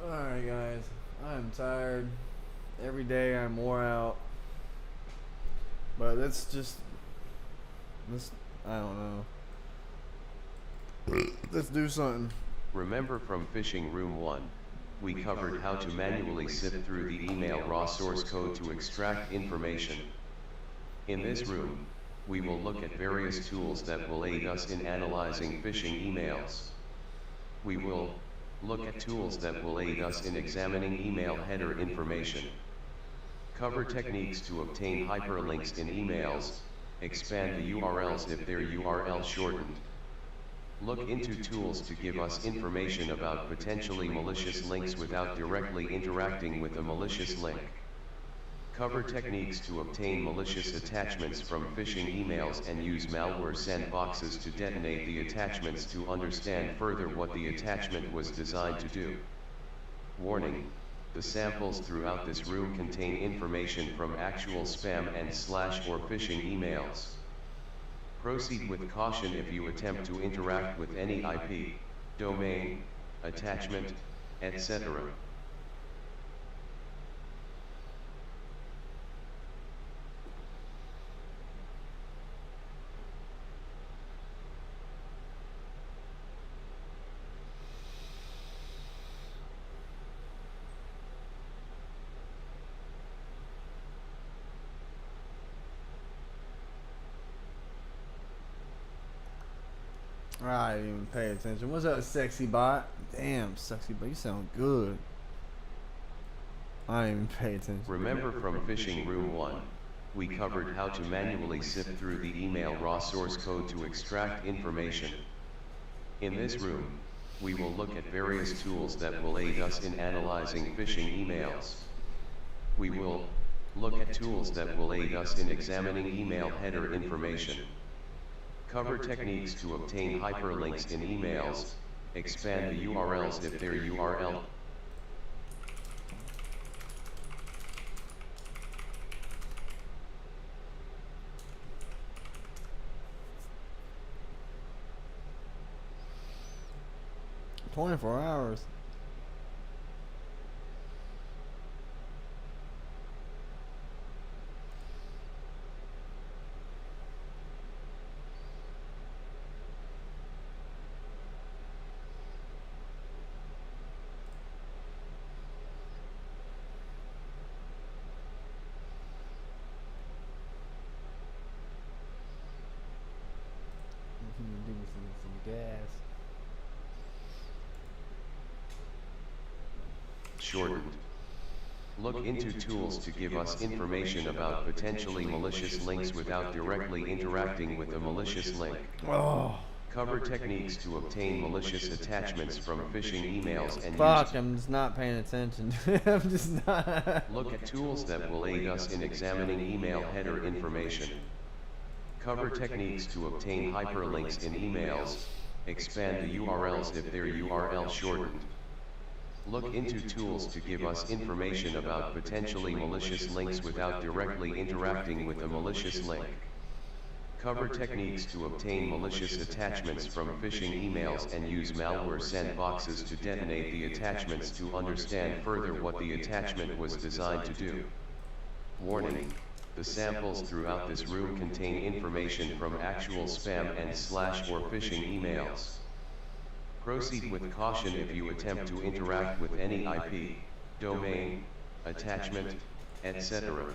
Alright, guys. I'm tired. Every day I'm wore out. But let's, I don't know. Let's do something. Remember from Phishing Room 1, we covered how to manually sift through the email raw source code to extract information. In this room, we will look at various tools that will aid us in analyzing phishing emails. We will look at tools that will aid us in examining email header information. Cover techniques to obtain hyperlinks in emails, expand the URLs if their URL shortened. Look into tools to give us information about potentially malicious links without directly interacting with a malicious link. Cover techniques to obtain malicious attachments from phishing emails and use malware sandboxes to detonate the attachments to understand further what the attachment was designed to do. Warning: the samples throughout this room contain information from actual spam and / or phishing emails. Proceed with caution if you attempt to interact with any IP, domain, attachment, etc. I didn't even pay attention. What's up, sexy bot? Damn, sexy bot, you sound good. I didn't even pay attention. Remember from Phishing Room 1, we covered how to manually sift through the email raw source code to extract information. In this room, we will look at various tools that will aid us in analyzing phishing emails. We will look at tools that will aid us in examining email header information. Cover techniques to obtain hyperlinks in emails, expand the URLs if their URL. $24. Give me some gas. Shortened. Look into tools to give us information about potentially malicious links without directly interacting with a malicious link. Oh. Cover techniques to obtain malicious attachments from phishing emails and Fuck, I'm just not paying attention. I'm just not. look at tools that will aid us in examining email header information. Cover techniques to obtain hyperlinks in emails, expand the URLs if their URL shortened. Look into tools to give us information about potentially malicious links without directly interacting with a malicious link. Cover techniques to obtain malicious attachments from phishing emails and use malware sandboxes to detonate the attachments to understand further what the attachment was designed to do. Warning: the samples throughout this room contain information from actual spam and / or phishing emails. Proceed with caution if you attempt to interact with any IP, domain, attachment, etc.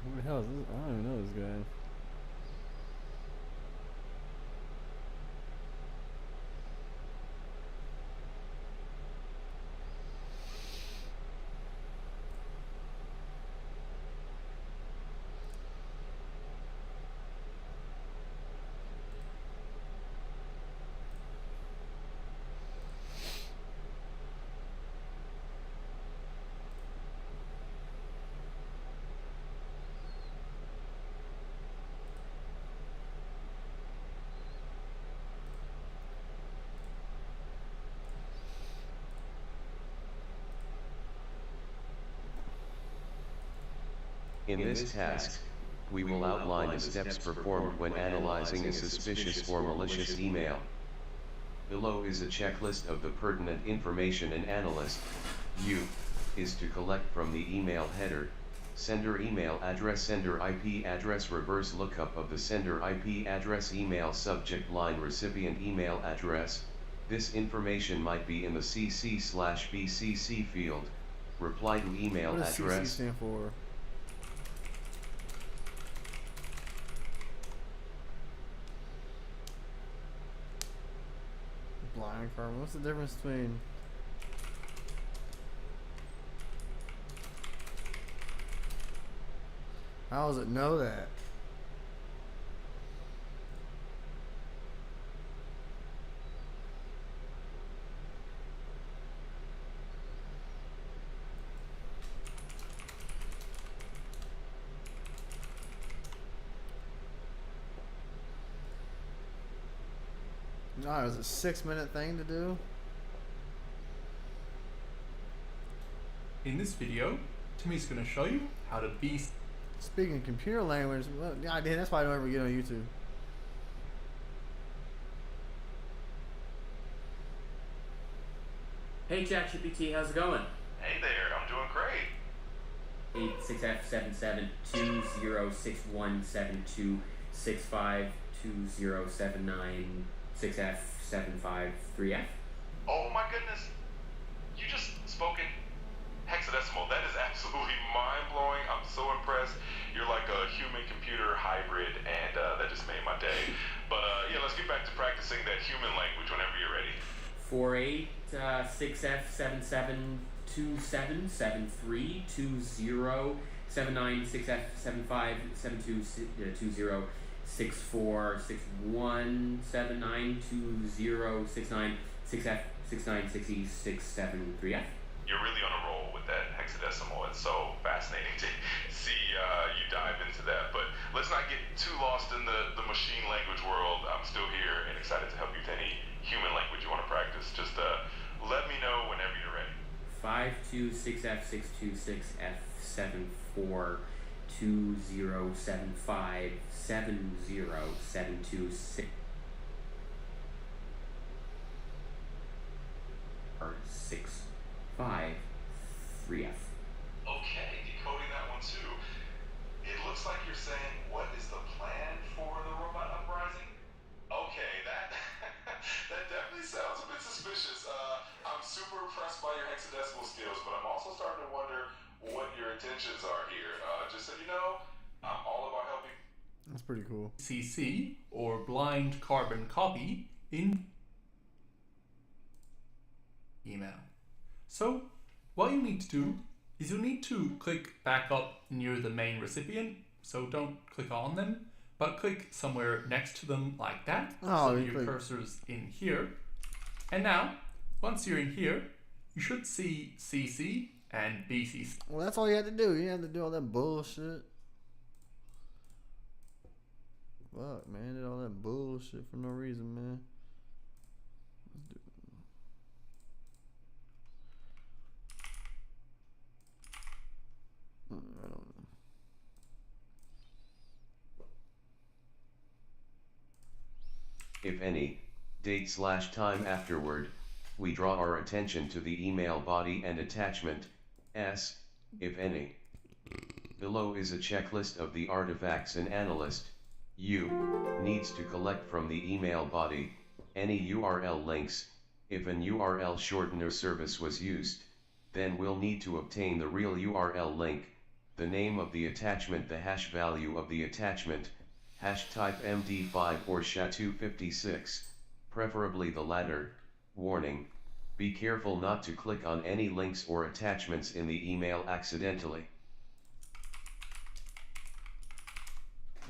Who the hell is this? I don't even know this guy. In this task, we will outline the steps performed when analyzing a suspicious or malicious email. Below is a checklist of the pertinent information an analyst, you, is to collect from the email header, sender email address, sender IP address, reverse lookup of the sender IP address, email subject line, recipient email address. This information might be in the CC/BCC field, reply to email What does CC address. stand for? Blind carbon. What's the difference between? How does it know that? No, it's a 6-minute thing to do. In this video, Timmy's going to show you how to be. Speaking computer language, well, yeah, that's why I don't ever get on YouTube. Hey ChatGPT, how's it going? Hey there, I'm doing great. 86F772061279 Oh my goodness, you just spoke in hexadecimal. That is absolutely mind-blowing. I'm so impressed. You're like a human-computer hybrid, and that just made my day. But yeah, let's get back to practicing that human language whenever you're ready. 486F7726479672069 You're really on a roll with that hexadecimal. It's so fascinating to see you dive into that. But let's not get too lost in the machine language world. I'm still here and excited to help you with any human language you want to practice. Just let me know whenever you're ready. 526F626F7420757072 653F. Okay, decoding that one too. It looks like you're saying, what is the plan for the robot uprising? Okay, that that definitely sounds a bit suspicious. I'm super impressed by your hexadecimal skills, but I'm also starting to wonder what your intentions are here. Just so you know, I'm all about helping. That's pretty cool. CC, or blind carbon copy, in email. So what you need to do is you need to click back up near the main recipient. So don't click on them, but click somewhere next to them like that. Oh, So your cursor's in here. And now, once you're in here, you should see CC and BCC. Well, that's all you had to do. You didn't have to do all that bullshit. Fuck, man. Did all that bullshit for no reason, man. I don't know. If any, date/time afterward, we draw our attention to the email body and attachment, S, if any. Below is a checklist of the artifacts an analyst, you, needs to collect from the email body, any URL links. If an URL shortener service was used, then we'll need to obtain the real URL link, the name of the attachment, the hash value of the attachment, hash type MD5 or SHA-256, preferably the latter. Warning, be careful not to click on any links or attachments in the email accidentally.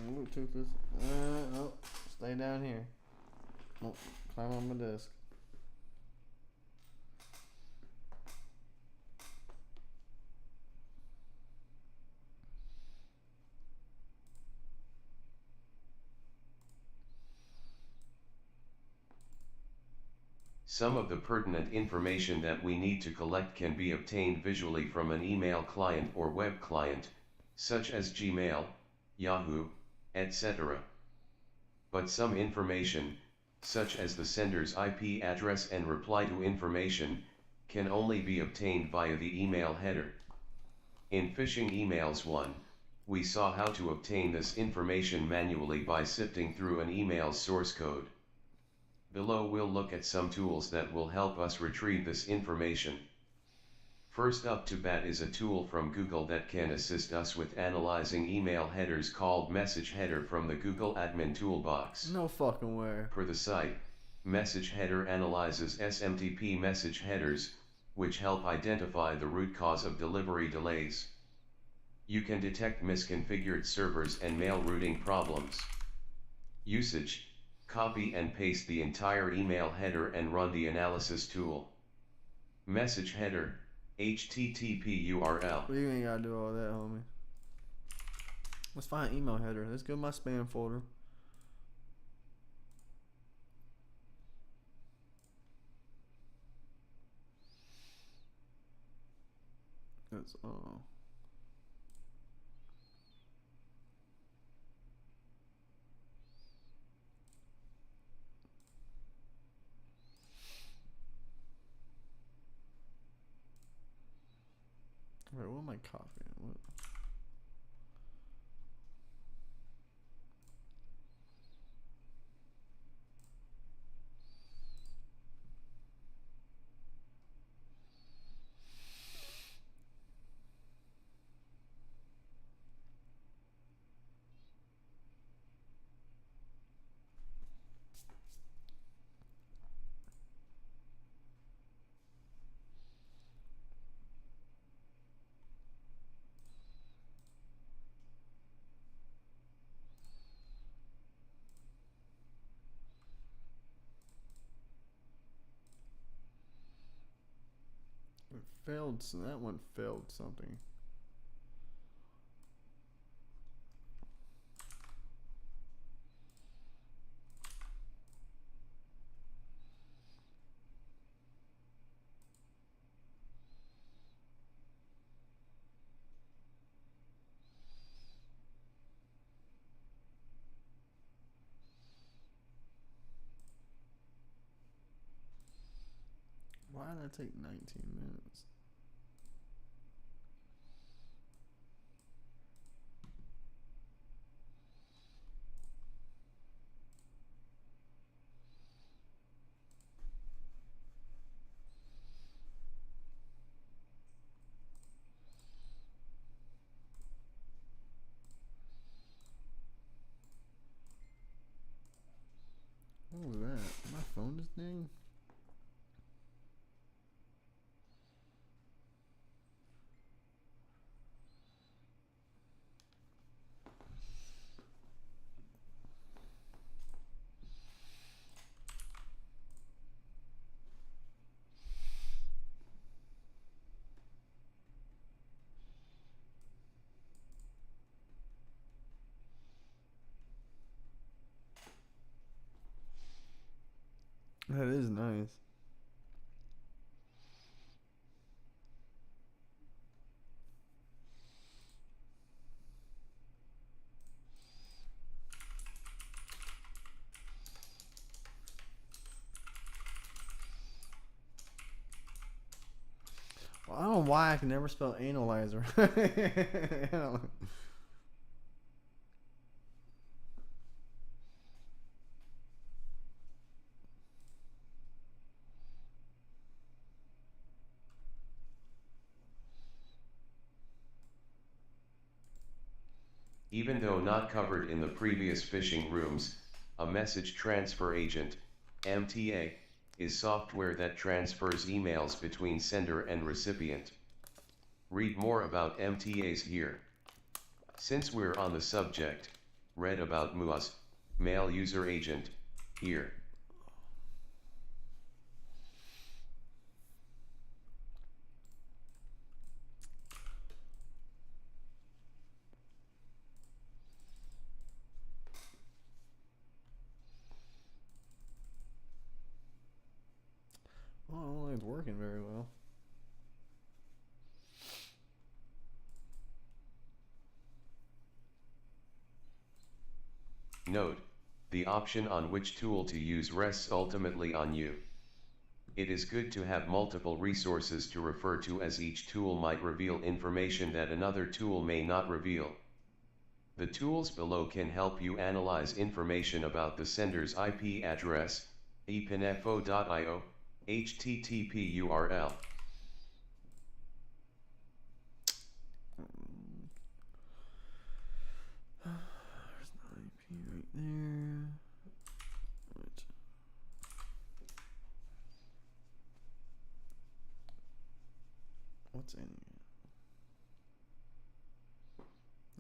Bluetooth is. Oh, stay down here. Oh, climb on my desk. Some of the pertinent information that we need to collect can be obtained visually from an email client or web client, such as Gmail, Yahoo, etc. But some information, such as the sender's IP address and reply to information, can only be obtained via the email header. In Phishing Emails 1, we saw how to obtain this information manually by sifting through an email's source code. Below we'll look at some tools that will help us retrieve this information. First up to bat is a tool from Google that can assist us with analyzing email headers called Message Header from the Google Admin Toolbox. No fucking way. Per the site, Message Header analyzes SMTP message headers, which help identify the root cause of delivery delays. You can detect misconfigured servers and mail routing problems. Usage: copy and paste the entire email header and run the analysis tool. Message header, HTTP URL. You ain't gotta do all that, homie. Let's find email header. Let's go to my spam folder. That's Wait, what am I copying? What? It failed. So that one failed something. Why did that take 19 minutes? What was that? My phone just ding? That is nice. Well, I don't know why I can never spell analyzer. Even though not covered in the previous phishing rooms, a message transfer agent, MTA, is software that transfers emails between sender and recipient. Read more about MTAs here. Since we're on the subject, read about MUAs, Mail User Agent, here. Well, I don't think it's working very well. Note, the option on which tool to use rests ultimately on you. It is good to have multiple resources to refer to, as each tool might reveal information that another tool may not reveal. The tools below can help you analyze information about the sender's IP address, epinfo.io, HTTP URL. There's an IP right there. Right. What's in here?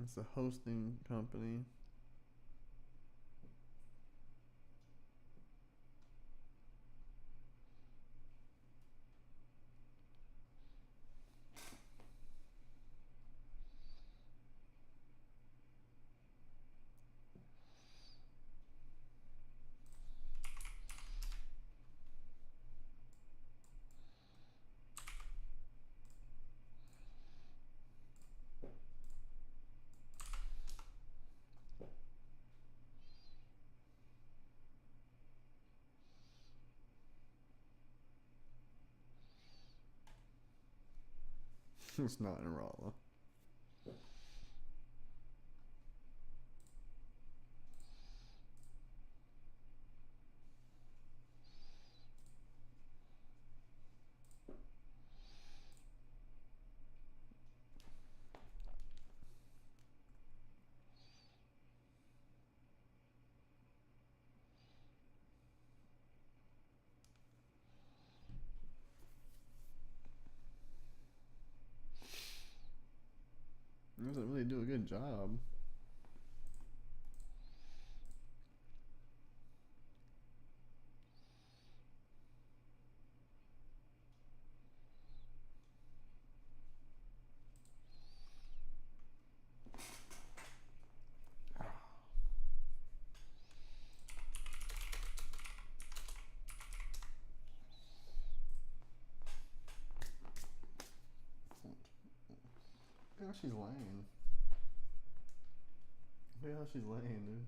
It's a hosting company. It's not in Rolla. It doesn't really do a good job. Look how she's laying. Look how she's laying, dude.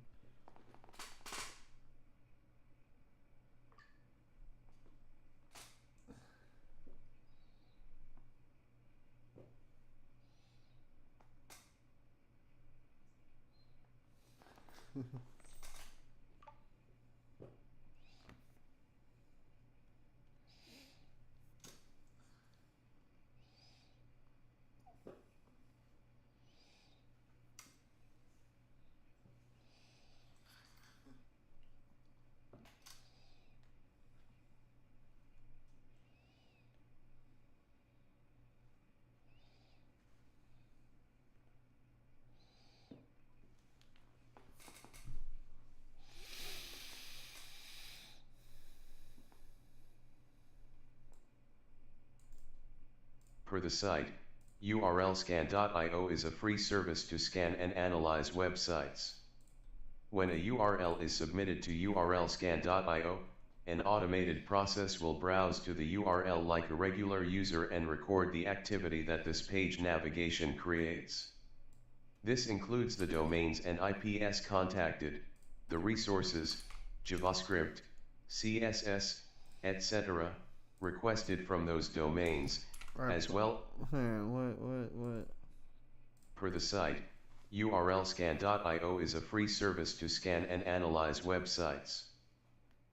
Per the site, urlscan.io is a free service to scan and analyze websites. When a URL is submitted to urlscan.io, an automated process will browse to the URL like a regular user and record the activity that this page navigation creates. This includes the domains and IPs contacted, the resources, JavaScript, CSS, etc., requested from those domains, as well. What? Per the site, urlscan.io is a free service to scan and analyze websites.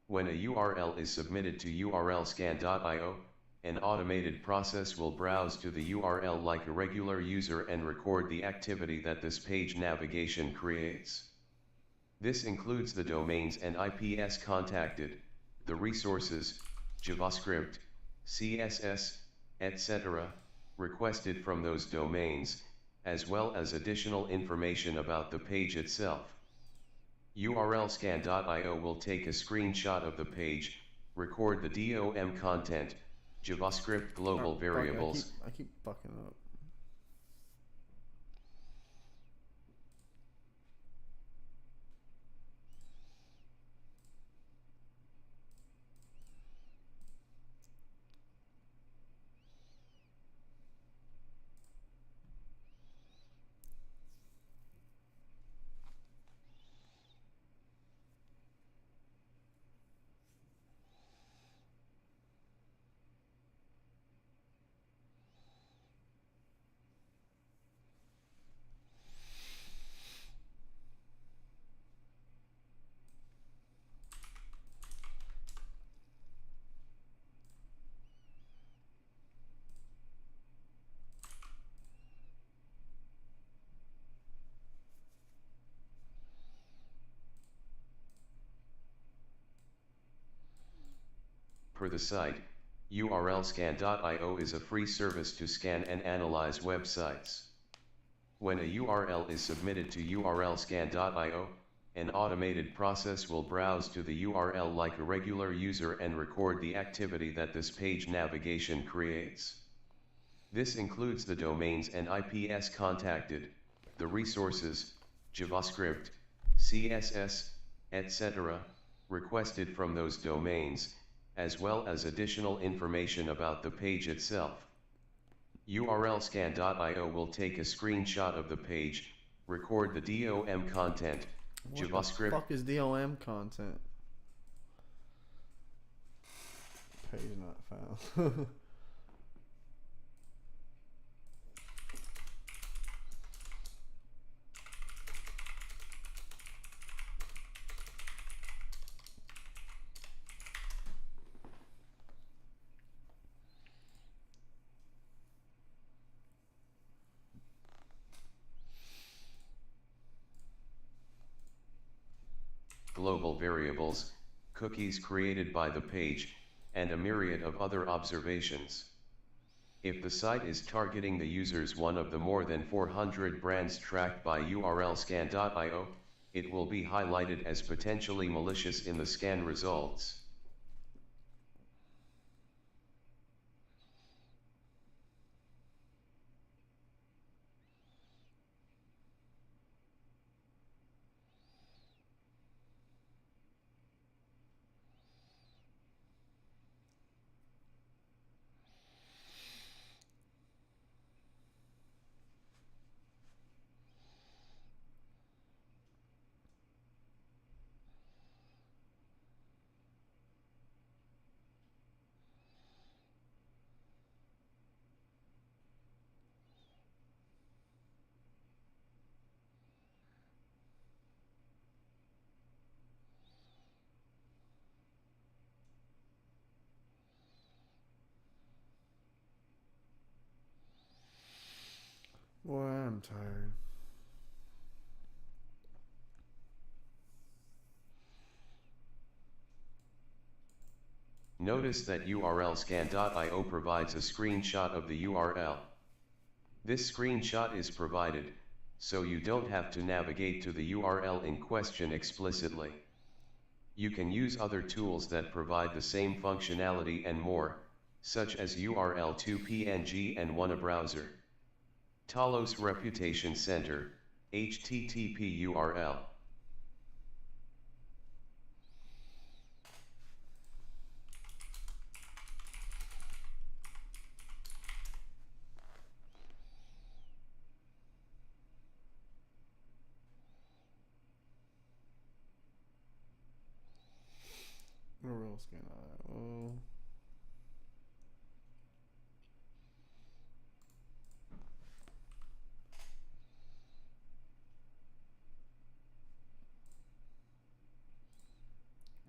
When a URL is submitted to urlscan.io, an automated process will browse to the URL like a regular user and record the activity that this page navigation creates. This includes the domains and IPs contacted, the resources, JavaScript, CSS, etc., requested from those domains, as well as additional information about the page itself. urlscan.io will take a screenshot of the page, record the DOM content, JavaScript global variables. I keep fucking up. Per the site, urlscan.io is a free service to scan and analyze websites. When a URL is submitted to urlscan.io, an automated process will browse to the URL like a regular user and record the activity that this page navigation creates. This includes the domains and IPs contacted, the resources, JavaScript, CSS, etc., requested from those domains, as well as additional information about the page itself. urlscan.io will take a screenshot of the page, record the DOM content, What JavaScript. the fuck is DOM content? Page not found. Global variables, cookies created by the page, and a myriad of other observations. If the site is targeting the users one of the more than 400 brands tracked by urlscan.io, it will be highlighted as potentially malicious in the scan results. Boy, I'm tired. Notice that urlscan.io provides a screenshot of the URL. This screenshot is provided, so you don't have to navigate to the URL in question explicitly. You can use other tools that provide the same functionality and more, such as URL2PNG and WannaBrowser. Talos Reputation Center, HTTP URL. Where else can I? Oh.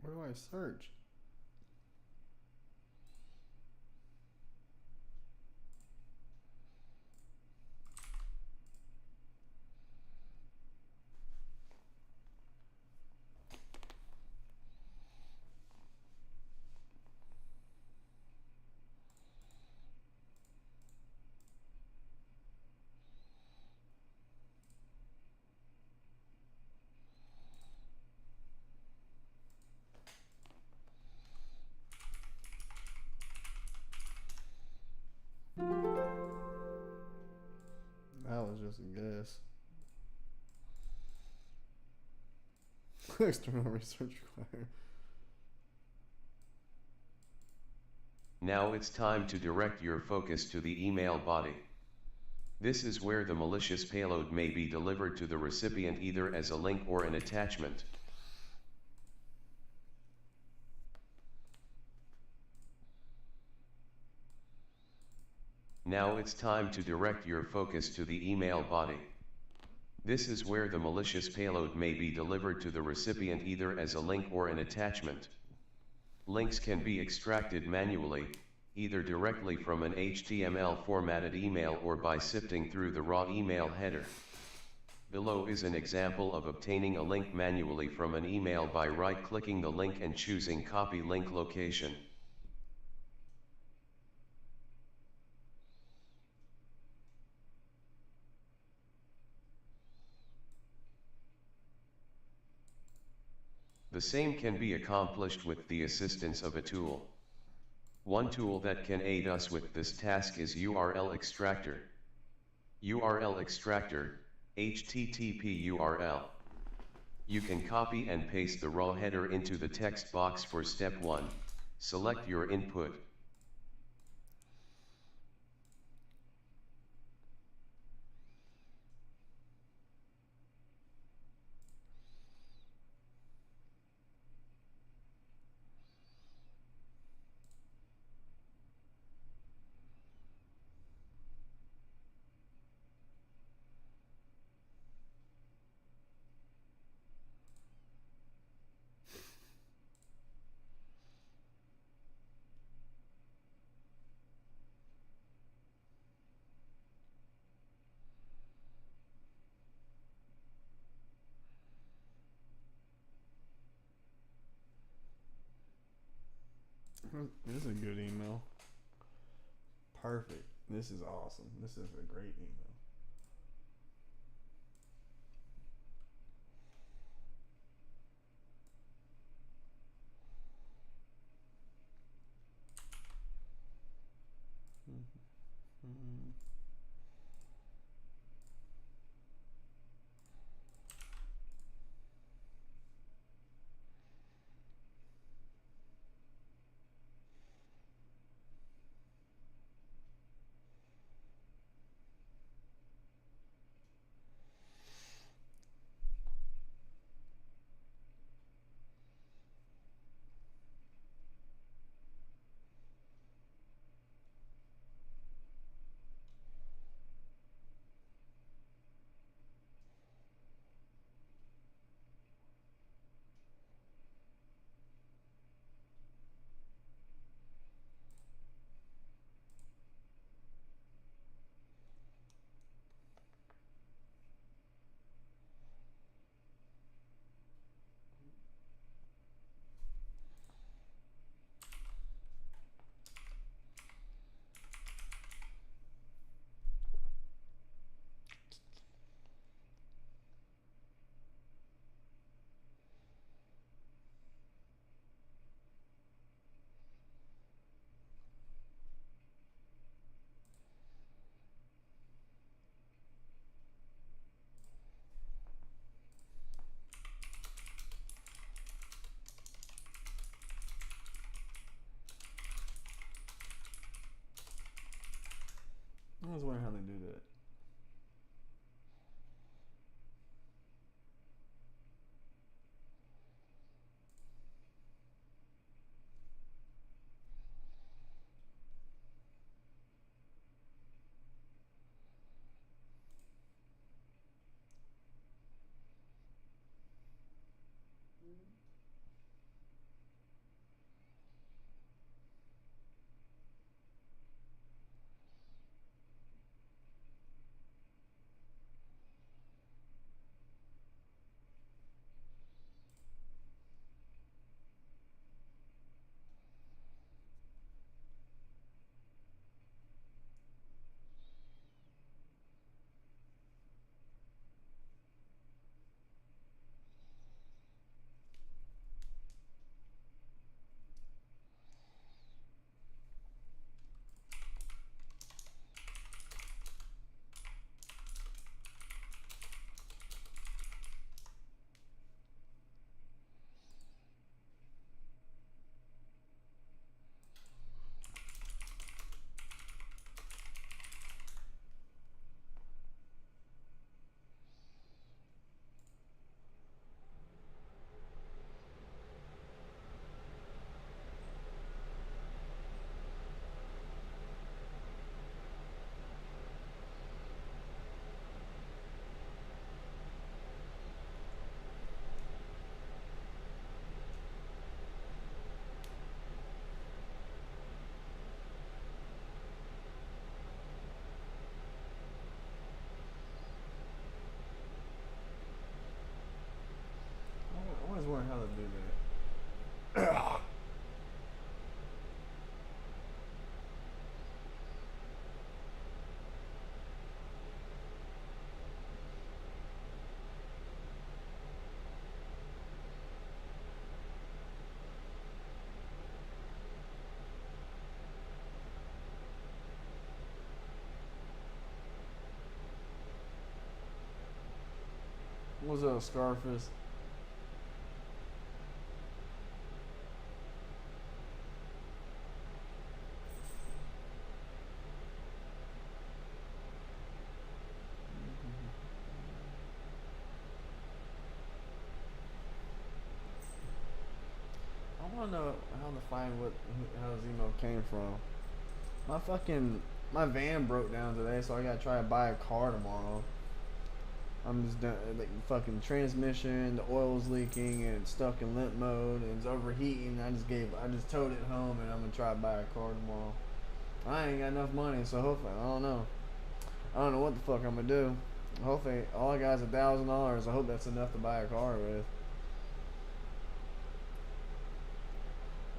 Where do I search? That was just a guess. External research required. Now it's time to direct your focus to the email body. This is where the malicious payload may be delivered to the recipient either as a link or an attachment. Now it's time to direct your focus to the email body. This is where the malicious payload may be delivered to the recipient either as a link or an attachment. Links can be extracted manually, either directly from an HTML formatted email or by sifting through the raw email header. Below is an example of obtaining a link manually from an email by right-clicking the link and choosing Copy Link Location. The same can be accomplished with the assistance of a tool. One tool that can aid us with this task is URL Extractor. URL Extractor, HTTP URL. You can copy and paste the raw header into the text box for step 1. Select your input. This is a good email. Perfect. This is awesome. This is a great email. Mm-hmm. I was wondering how they do that. I always wondering how to do that. What's up, Scarface? I want to know how to find how his email came from. My van broke down today, so I gotta try to buy a car tomorrow. I'm just done, like fucking transmission, the oil's leaking and it's stuck in limp mode and it's overheating. I just towed it home and I'm gonna try to buy a car tomorrow. I ain't got enough money, so hopefully I don't know what the fuck I'm gonna do. Hopefully all I got is $1,000. I hope that's enough to buy a car with.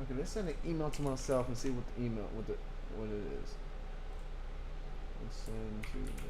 Okay, let's send an email to myself and see what the email what it is. Let's send to the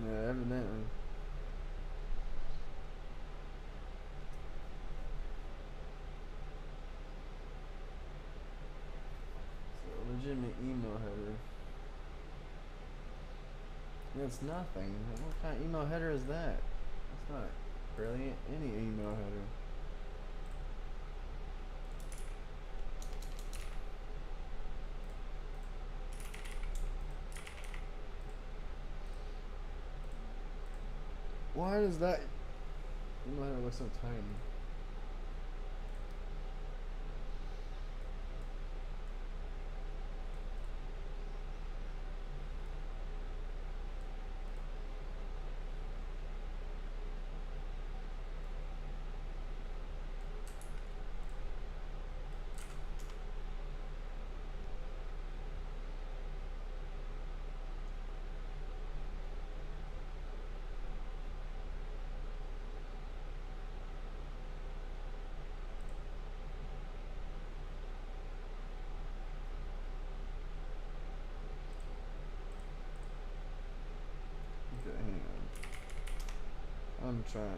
yeah, evidently. So legitimate email header. It's nothing. What kind of email header is that? That's not really any email header. Why does that email header look so tiny? Okay, hang on. I'm trying to.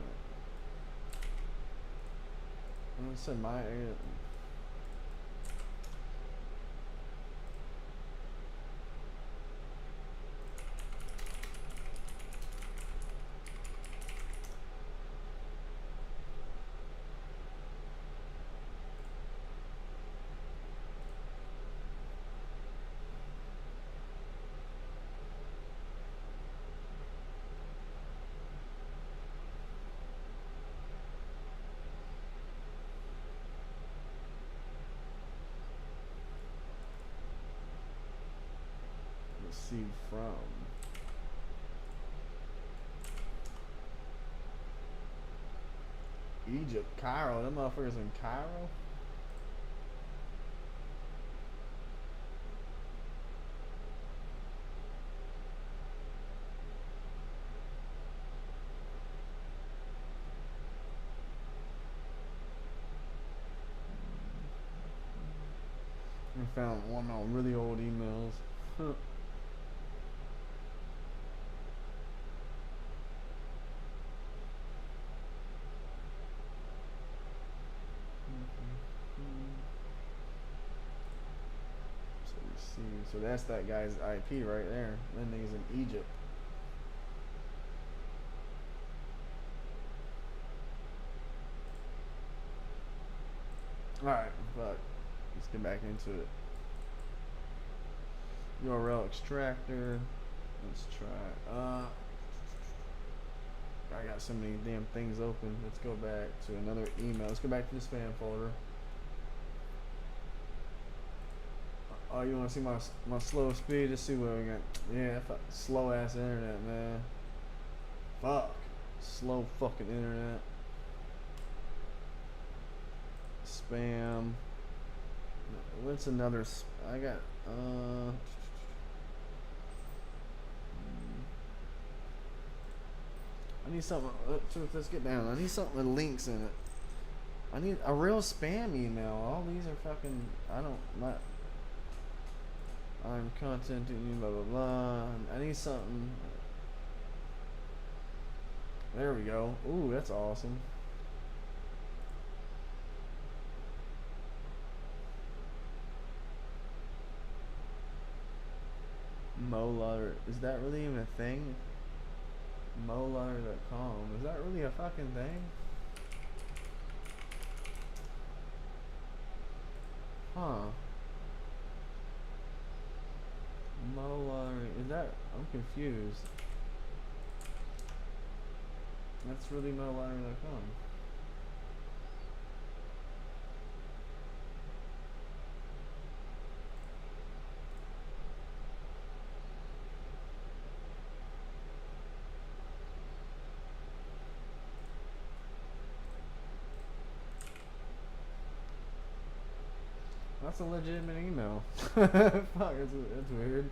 I'm gonna send my. Received from Egypt, Cairo. Them motherfuckers in Cairo. I found one on really old emails. So that's that guy's IP right there. That nigga's in Egypt. Alright, fuck. Let's get back into it. URL extractor. Let's try. I got so many damn things open. Let's go back to another email. Let's go back to the spam folder. Oh, you want to see my slow speed? Let's see what we got. Yeah, slow ass internet, man. Fuck. Slow fucking internet. Spam. What's another? I got. I need something. Let's get down. I need something with links in it. I need a real spam email. All these are fucking. I don't. Not. I'm contenting you. Blah blah blah. I need something. There we go. Ooh, that's awesome. Molar. Is that really even a thing? Molar.com. Is that really a fucking thing? Huh. Molar. Is that? I'm confused. That's really molar.com. That's a legitimate email. Fuck, that's weird.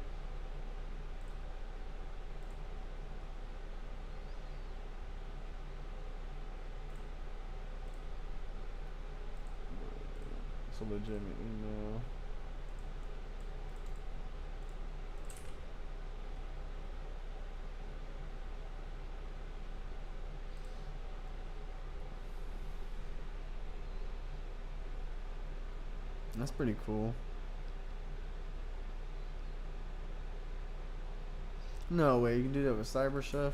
It's a legitimate email. That's pretty cool. No way, you can do that with cyber stuff.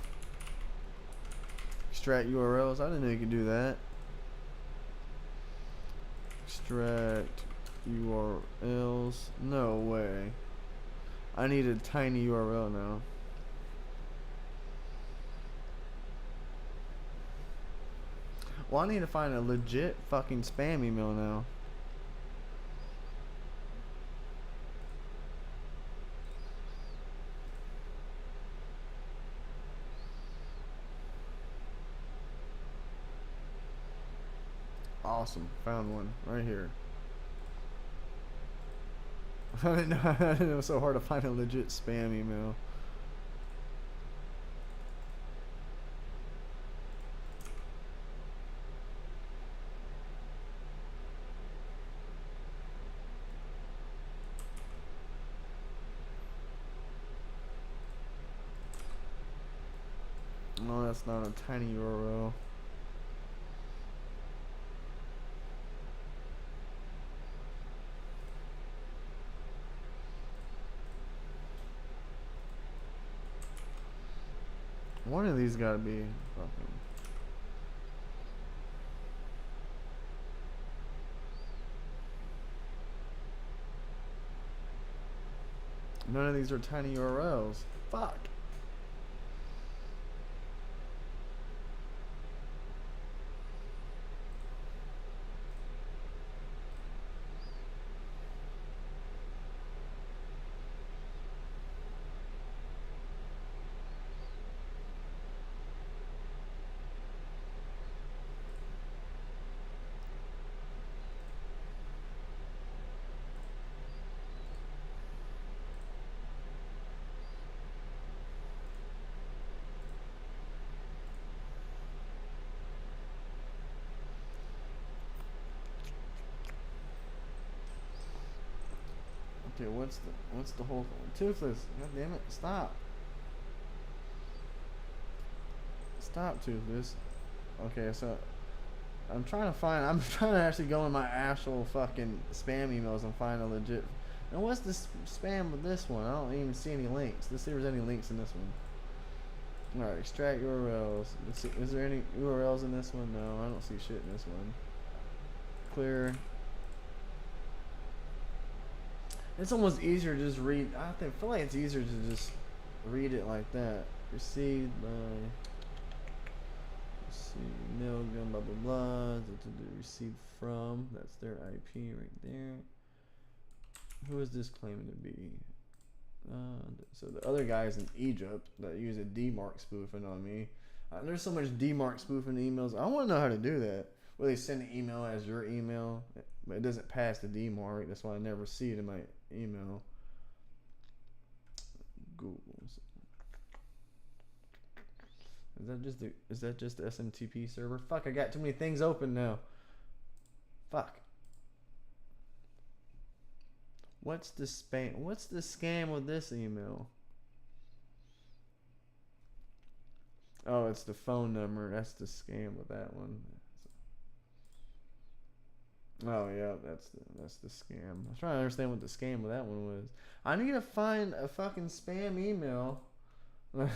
Extract URLs. I didn't know you could do that. Extract URLs. No way. I need a tiny URL now. Well, I need to find a legit fucking spam email now. Awesome. Found one right here. I didn't know it was so hard to find a legit spam email. No, that's not a tiny URL. One of these gotta be fucking. None of these are tiny URLs. Fuck. Okay, what's the whole Toothless? God damn it! Stop! Stop, Toothless. Okay, so I'm trying to find. I'm trying to actually go in my actual fucking spam emails and find a legit. And what's this spam with this one? I don't even see any links. Let's see if there's any links in this one. Alright, extract URLs. Let's see. Is there any URLs in this one? No, I don't see shit in this one. Clear. It's almost easier to just read. I feel like it's easier to just read it like that. Received by. Let's see. Mail gun, blah blah blah. Received from. That's their IP right there. Who is this claiming to be? So the other guys in Egypt that use a DMARC spoofing on me. There's so much DMARC spoofing emails. I want to know how to do that. Where they send an email as your email, but it doesn't pass the DMARC. That's why I never see it in my email. Google. Is that just the SMTP server? Fuck! I got too many things open now. Fuck. What's the spam? What's the scam with this email? Oh, it's the phone number. That's the scam with that one. Oh yeah, that's the scam. I was trying to understand what the scam with that one was. I need to find a fucking spam email that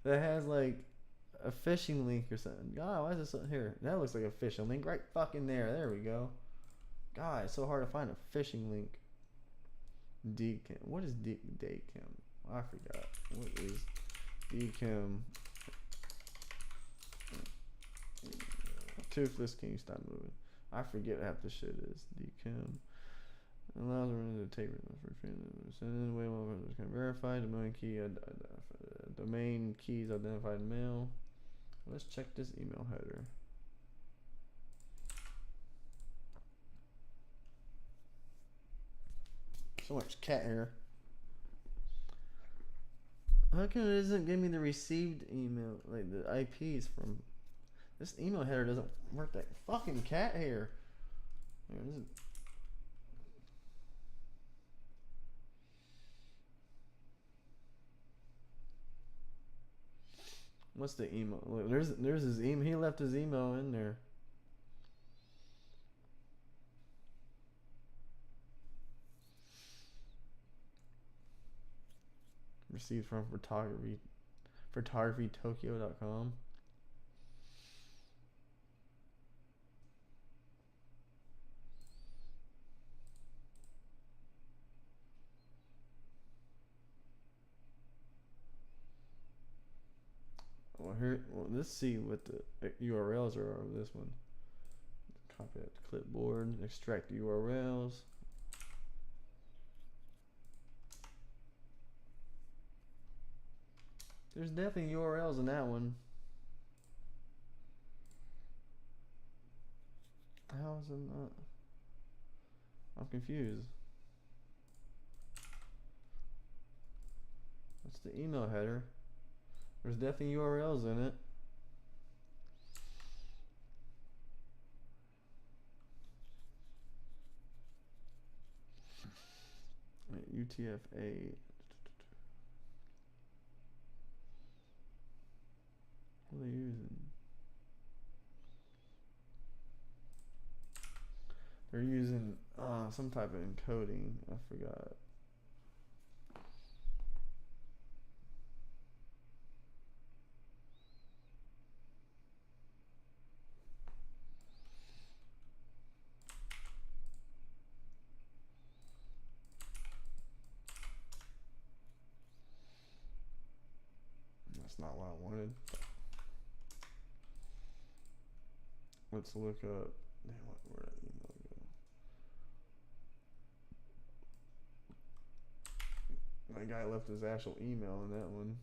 has like a phishing link or something. God, why is this here? That looks like a phishing link right fucking there. There we go. God, it's so hard to find a phishing link. Dcam. What is Dcam? I forgot. What is Dcam? Toothless, can you stop moving? I forget half the shit is. Dcam allows them to take send way more can verify domain key. Domain keys identified in mail. Let's check this email header. So much cat hair. How come it doesn't give me the received email, like the IPs from this email header? Doesn't work. That fucking cat hair. Here, this is... What's the email? Look, there's his email. He left his email in there. Received from photographytokyo.com. Well, let's see what the URLs are of this one. Copy that to clipboard, extract the URLs. There's definitely URLs in that one. How is it not? I'm confused. That's the email header. There's definitely URLs in it. UTF-8. What are they using? They're using some type of encoding. I forgot. That's not what I wanted. Let's look up. Damn, where did that email go? That guy left his actual email in that one.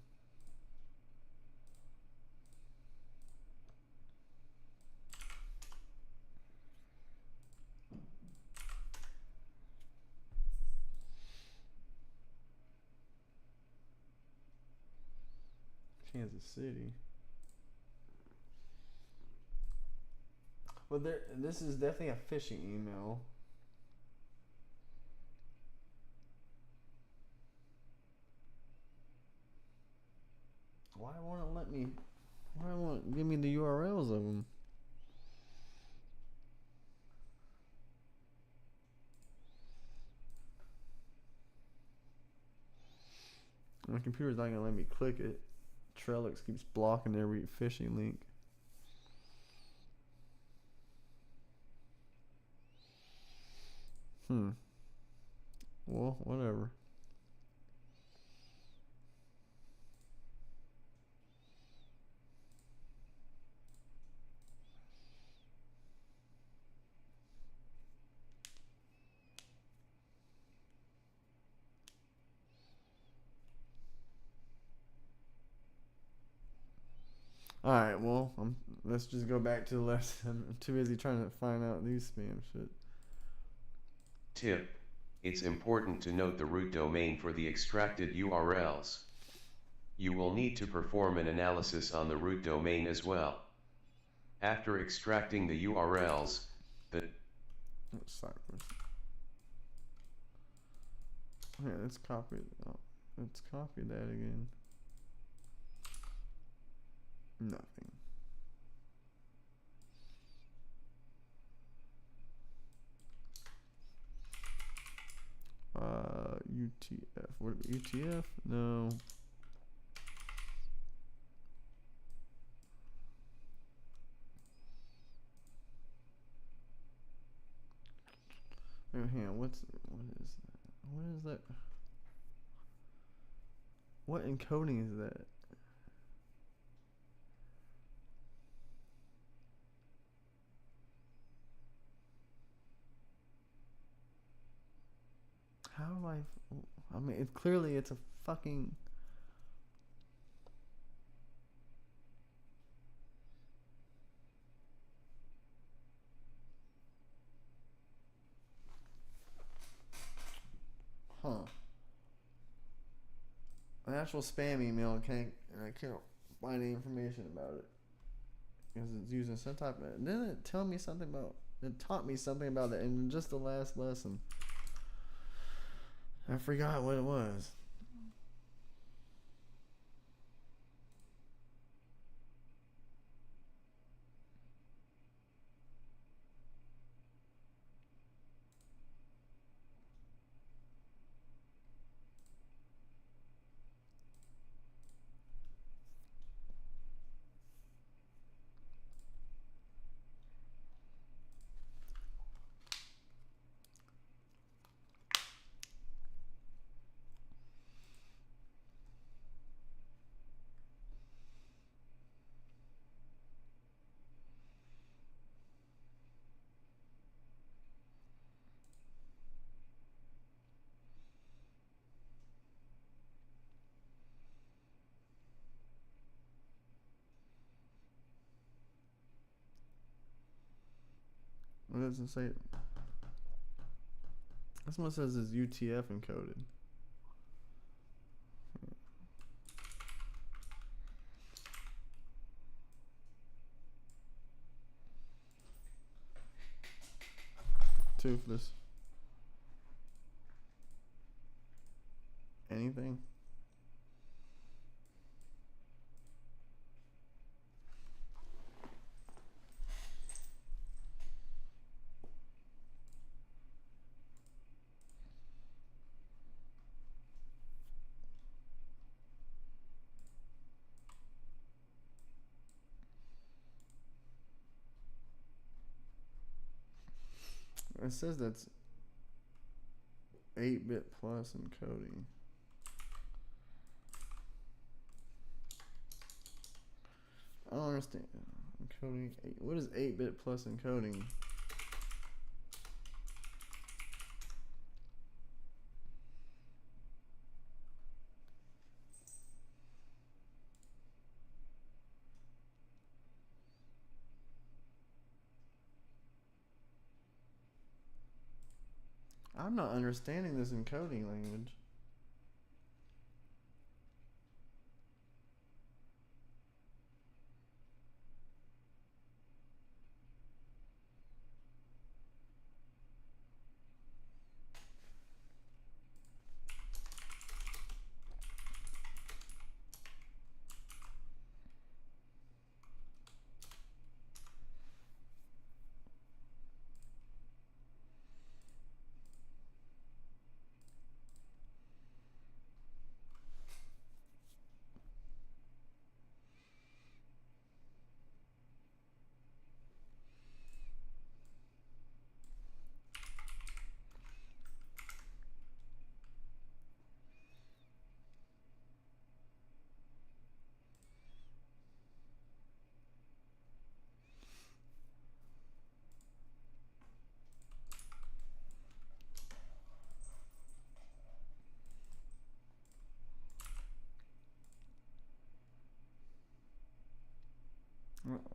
Kansas City. Well, this is definitely a phishing email. Why won't it let me? Why won't it give me the URLs of them? My computer's not gonna let me click it. Trellix keeps blocking every phishing link. Well, whatever. Alright, well, let's just go back to the lesson. I'm too busy trying to find out these spam shit. Tip: it's important to note the root domain for the extracted URLs. You will need to perform an analysis on the root domain as well. After extracting the URLs, the Cypress. Yeah, let's copy. Oh, let's copy that again. Nothing. UTF. What? UTF? No. Oh, hang on. What is that? What is that? What encoding is that? How do I mean, it's clearly it's a fucking. Huh. An actual spam email and I can't find any information about it because it's using some type of. Didn't it tell me something about? It taught me something about it in just the last lesson. I forgot what it was. What does it say? This one says it's UTF encoded. Toothless. Anything? It says that's 8-bit plus encoding. I don't understand. Encoding. What is 8-bit plus encoding? I'm not understanding this encoding language.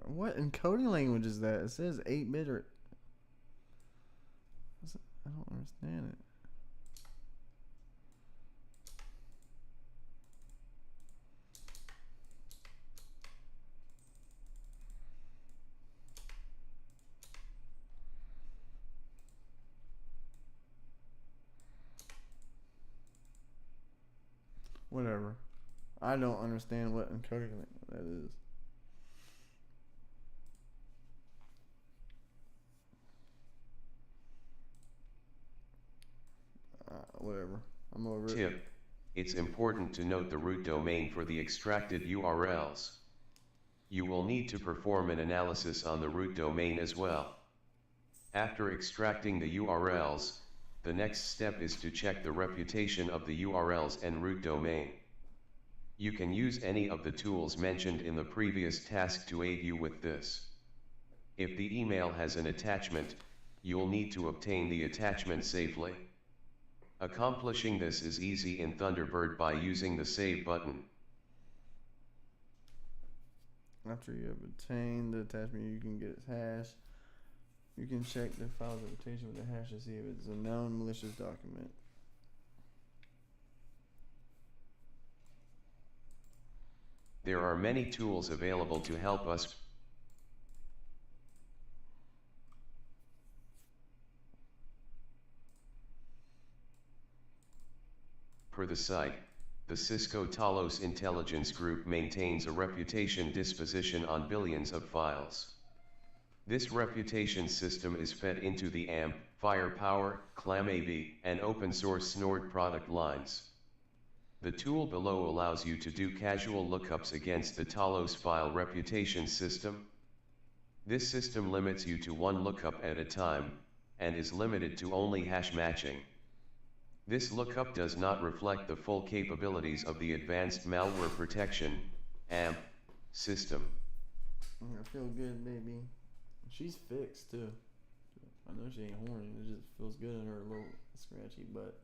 What encoding language is that? It says 8-bit or... I don't understand it. I don't understand what encoding that is. Whatever. I'm over it. Tip: it's important to note the root domain for the extracted URLs. You will need to perform an analysis on the root domain as well. After extracting the URLs, the next step is to check the reputation of the URLs and root domain. You can use any of the tools mentioned in the previous task to aid you with this. If the email has an attachment, you'll need to obtain the attachment safely. Accomplishing this is easy in Thunderbird by using the Save button. After you have obtained the attachment, you can get its hash. You can check the file's reputation with the hash to see if it's a known malicious document. There are many tools available to help us. Per the site, the Cisco Talos Intelligence Group maintains a reputation disposition on billions of files. This reputation system is fed into the AMP, Firepower, ClamAV, and open source Snort product lines. The tool below allows you to do casual lookups against the Talos file reputation system. This system limits you to one lookup at a time, and is limited to only hash matching. This lookup does not reflect the full capabilities of the Advanced Malware Protection (AMP) system. I feel good, baby. She's fixed too. I know she ain't horny. It just feels good in her little scratchy butt.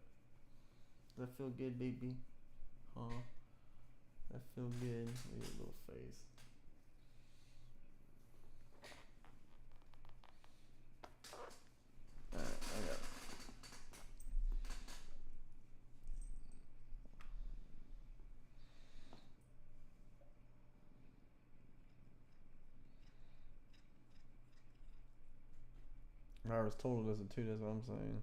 Does that feel good, baby? Huh? That feel good. Look at her little face. Alright, I got it. I was told it doesn't too, that's what I'm saying.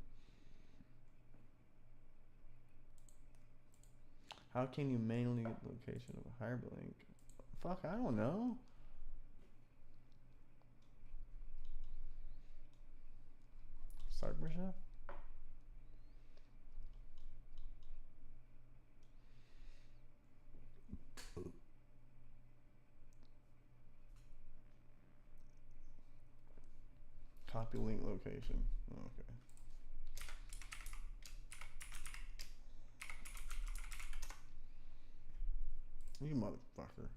How can you manually get the location of a hyperlink? Fuck, I don't know. Cyberchef? Copy link location. Okay. You motherfucker.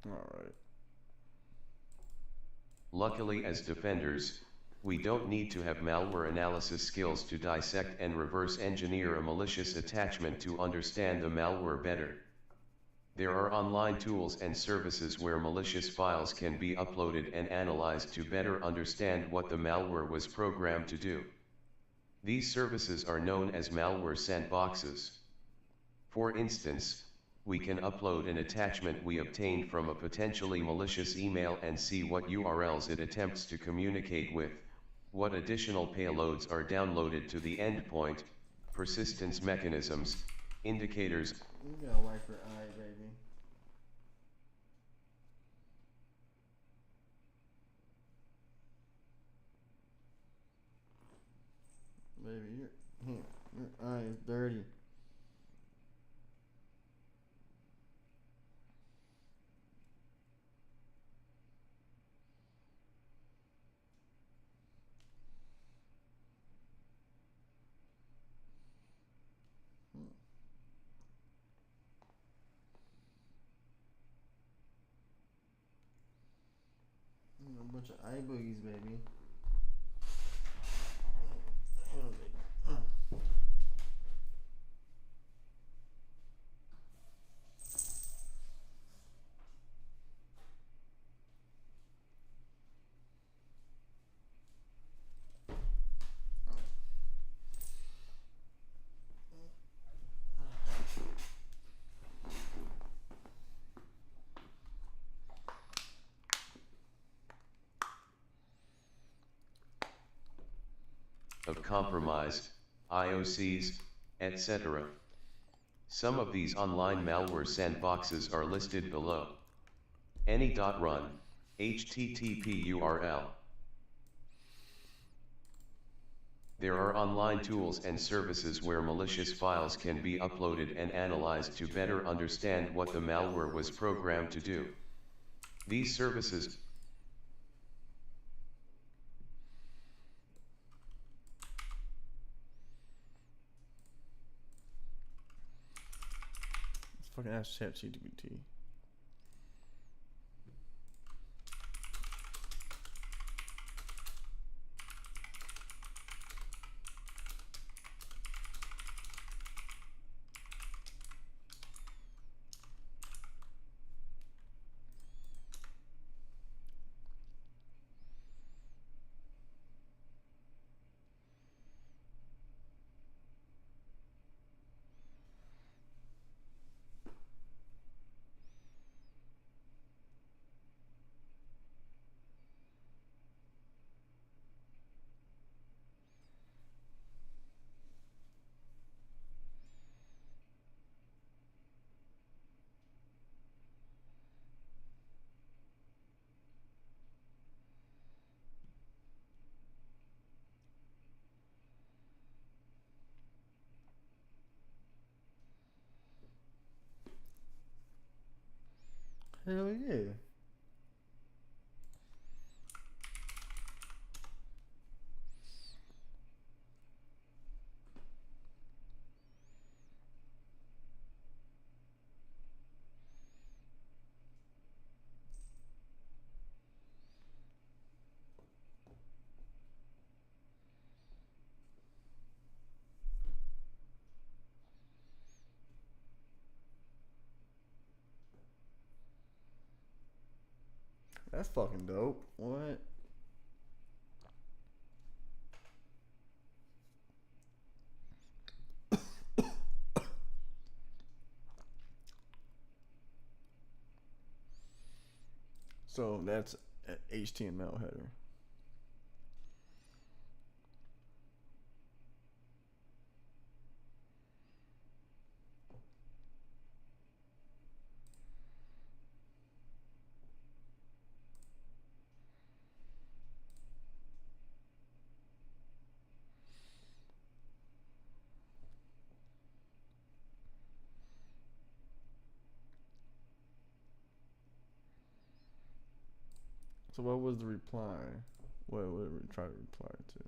Alright. Luckily, as defenders, we don't need to have malware analysis skills to dissect and reverse engineer a malicious attachment to understand the malware better. There are online tools and services where malicious files can be uploaded and analyzed to better understand what the malware was programmed to do. These services are known as malware sandboxes. For instance, we can upload an attachment we obtained from a potentially malicious email and see what URLs it attempts to communicate with, what additional payloads are downloaded to the endpoint, persistence mechanisms, indicators. You gotta wipe your eye, baby. Baby, your eye is dirty. A bunch of eye boogies, baby. compromised, IOCs, etc. Some of these online malware sandboxes are listed below. Any.run, HTTP URL. There are online tools and services where malicious files can be uploaded and analyzed to better understand what the malware was programmed to do. These services Let's fucking ask ChatGPT. Hell yeah. That's fucking dope. What? So that's an HTML header. So what was the reply? What did we try to reply to?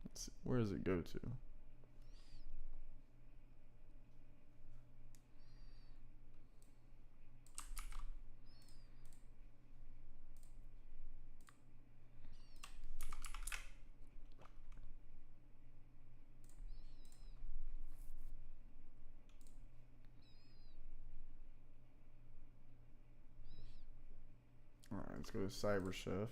Let's see, where does it go to? Alright, let's go to Cyber Chef.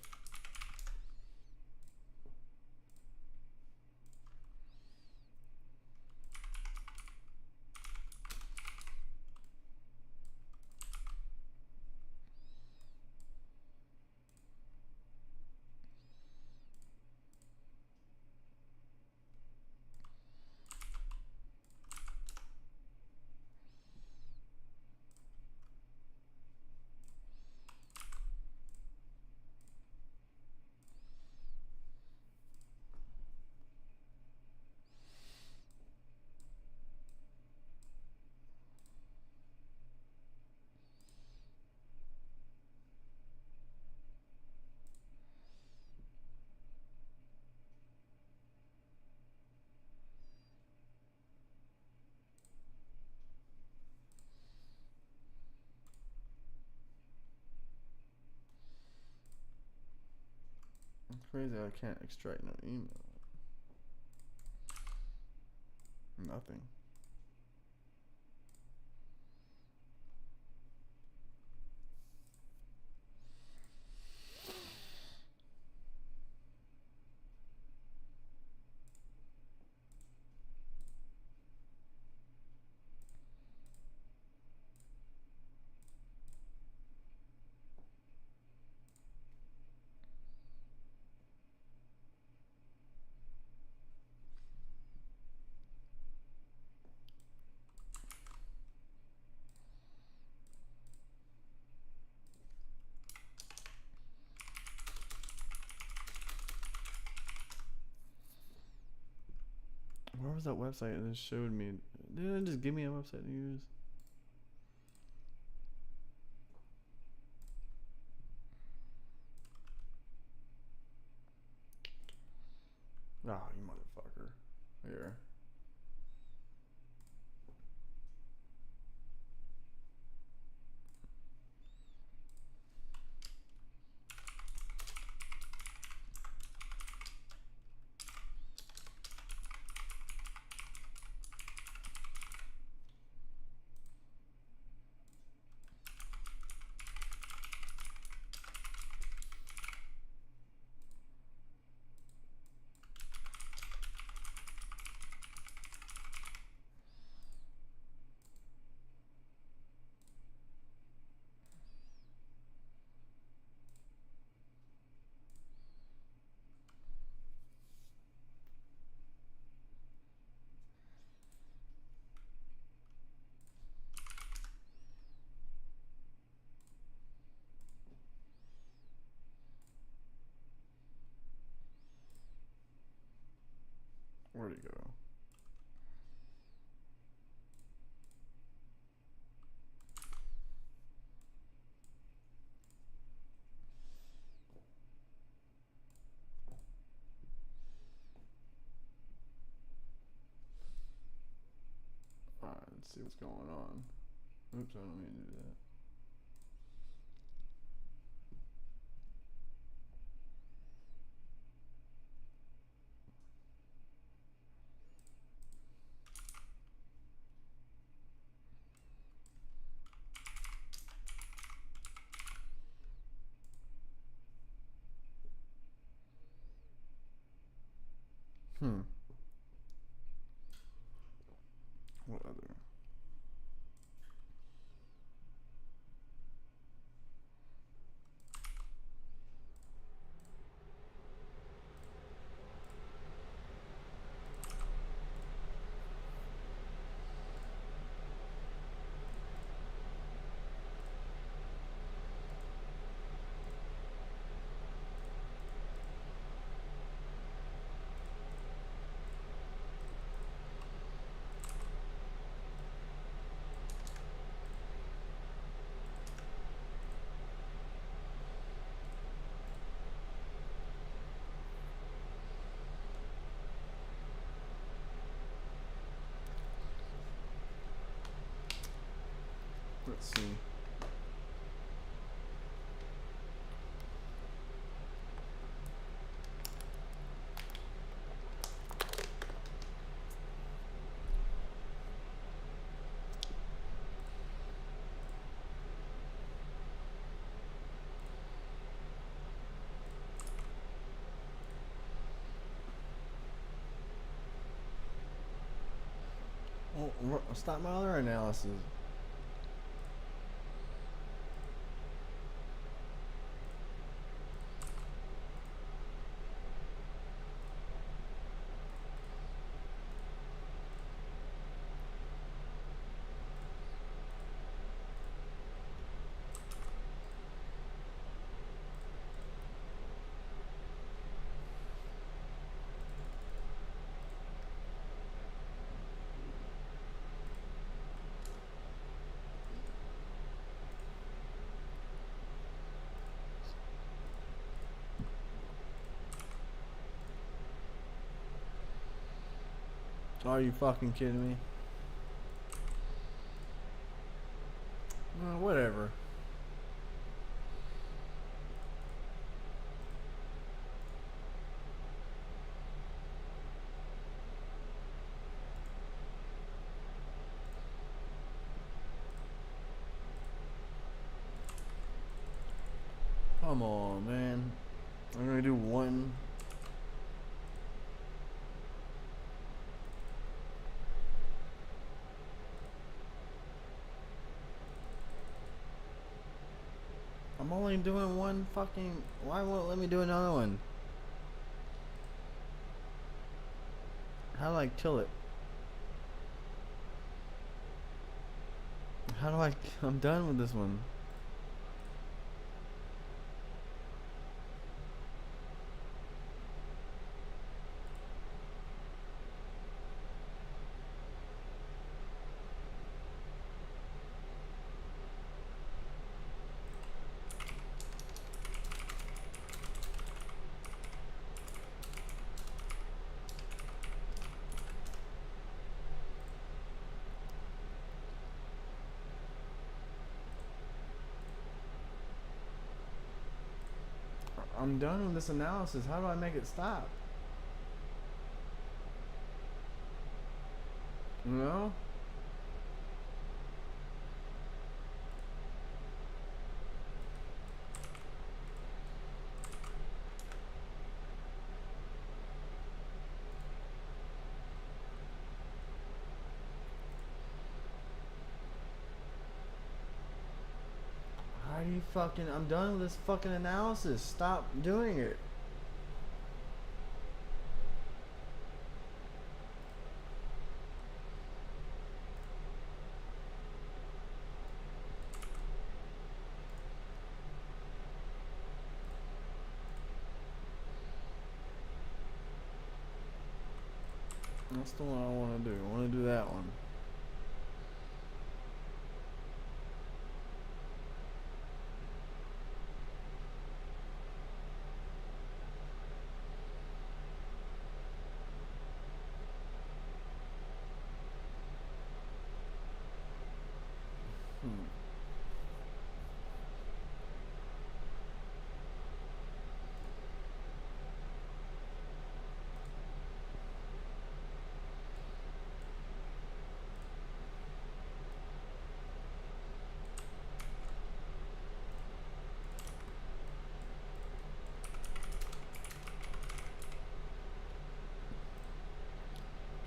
It's crazy I can't extract no email. Nothing. Where was that website that showed me? Didn't it just give me a website to use? Ah, you motherfucker. Here. Where'd it go? Alright, let's see what's going on. Oops, I don't mean to do that. What other? Let's see. Oh, stop my other analysis. Are you fucking kidding me? Well, whatever. Come on, man. I'm gonna do one. I'm only doing one fucking. Why won't it let me do another one? How do I kill it? How do I? I'm done with this one. I'm done with this analysis. How do I make it stop? You know? How do you fucking... I'm done with this fucking analysis. Stop doing it. That's the one I want to do. I want to do that one.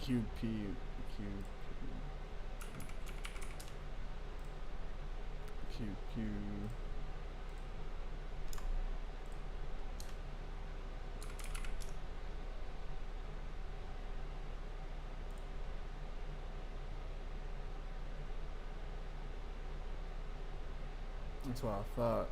QP, QQ. That's what I thought.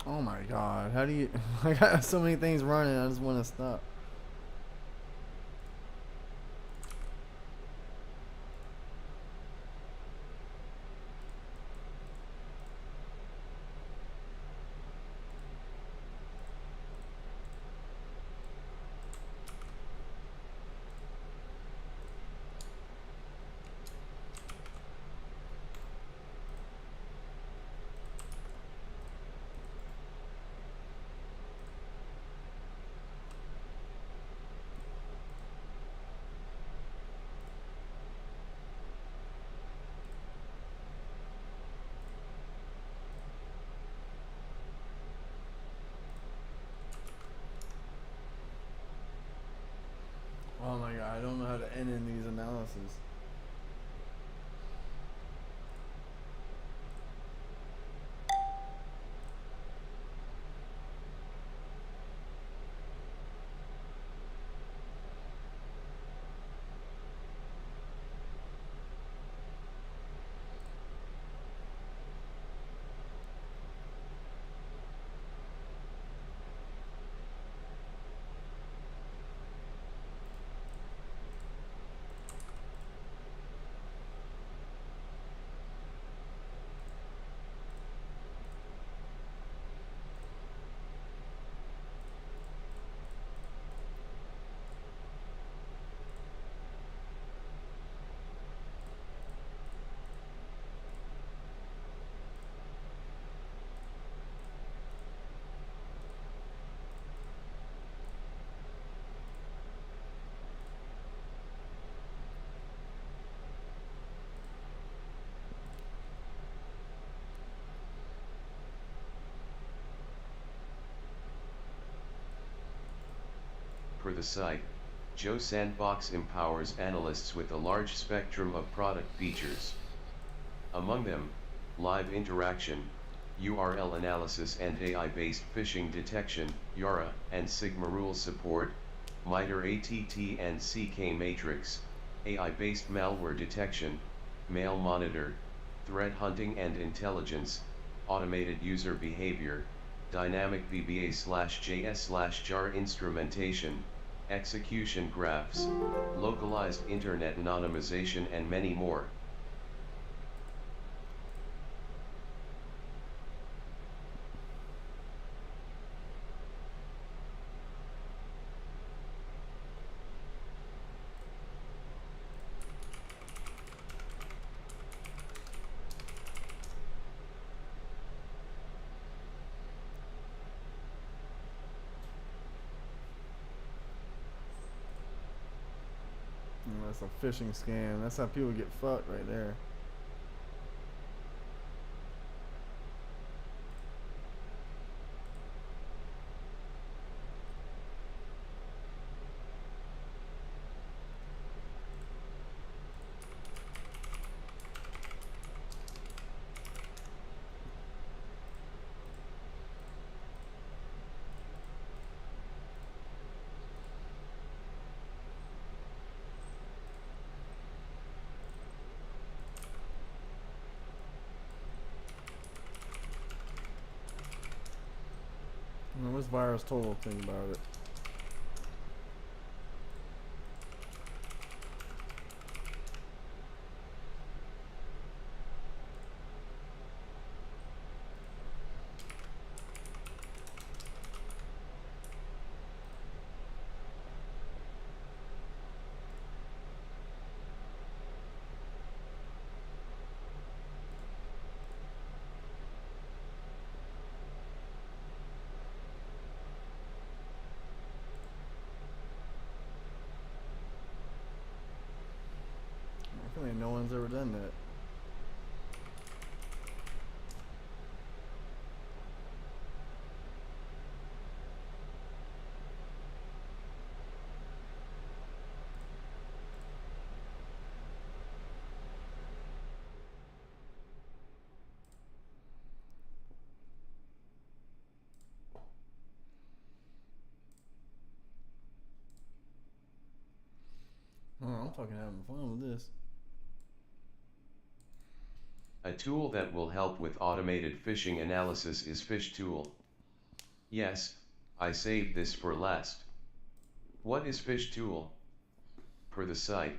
Oh my god, how do you... I got so many things running, I just want to stop. Oh my god, I don't know how to end in these analyses. Per the site, Joe Sandbox empowers analysts with a large spectrum of product features. Among them, live interaction, URL analysis and AI-based phishing detection, YARA, and Sigma rule support, MITRE ATT and CK matrix, AI-based malware detection, mail monitor, threat hunting and intelligence, automated user behavior, dynamic VBA/JS/jar instrumentation, execution graphs, localized internet anonymization and many more. That's a phishing scam. That's how people get fucked right there. What's virus total thing about it? I feel like no one's ever done that. Oh, I'm fucking having fun with this. A tool that will help with automated phishing analysis is PhishTool. Yes, I saved this for last. What is PhishTool? Per the site,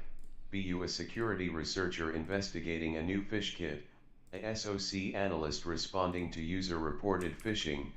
be you a security researcher investigating a new phish kit, a SOC analyst responding to user-reported phishing,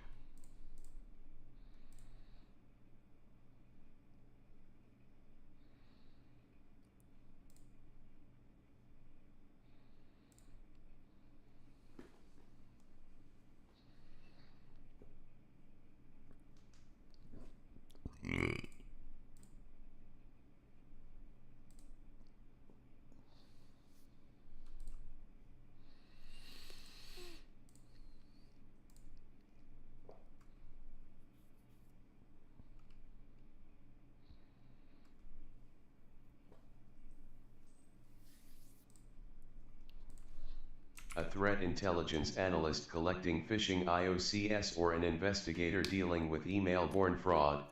a threat intelligence analyst collecting phishing IOCs, or an investigator dealing with email-borne fraud.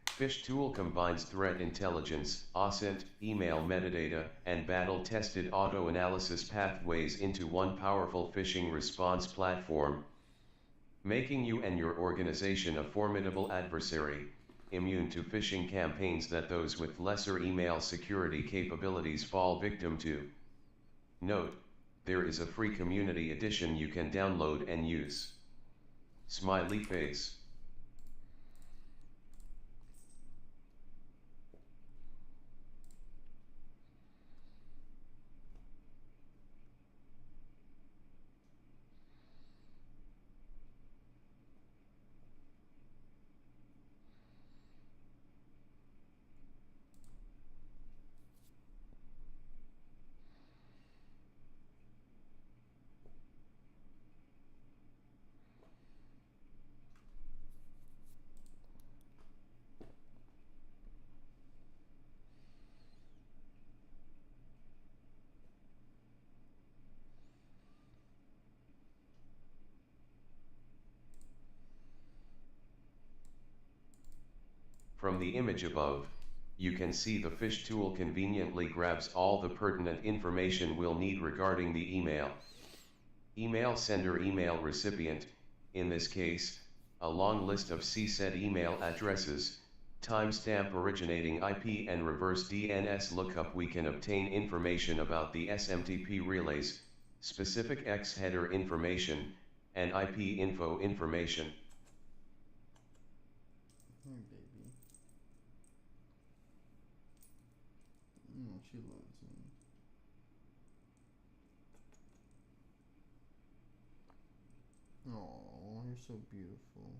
PhishTool combines threat intelligence, OSINT, email metadata, and battle-tested auto-analysis pathways into one powerful phishing response platform, making you and your organization a formidable adversary, immune to phishing campaigns that those with lesser email security capabilities fall victim to. Note: there is a free community edition you can download and use. Smiley face. From the image above, you can see the PhishTool conveniently grabs all the pertinent information we'll need regarding the email. Email sender, email recipient, in this case, a long list of CSED email addresses, timestamp, originating IP, and reverse DNS lookup. We can obtain information about the SMTP relays, specific X header information, and IP info information. Baby. She loves me. Oh, you're so beautiful.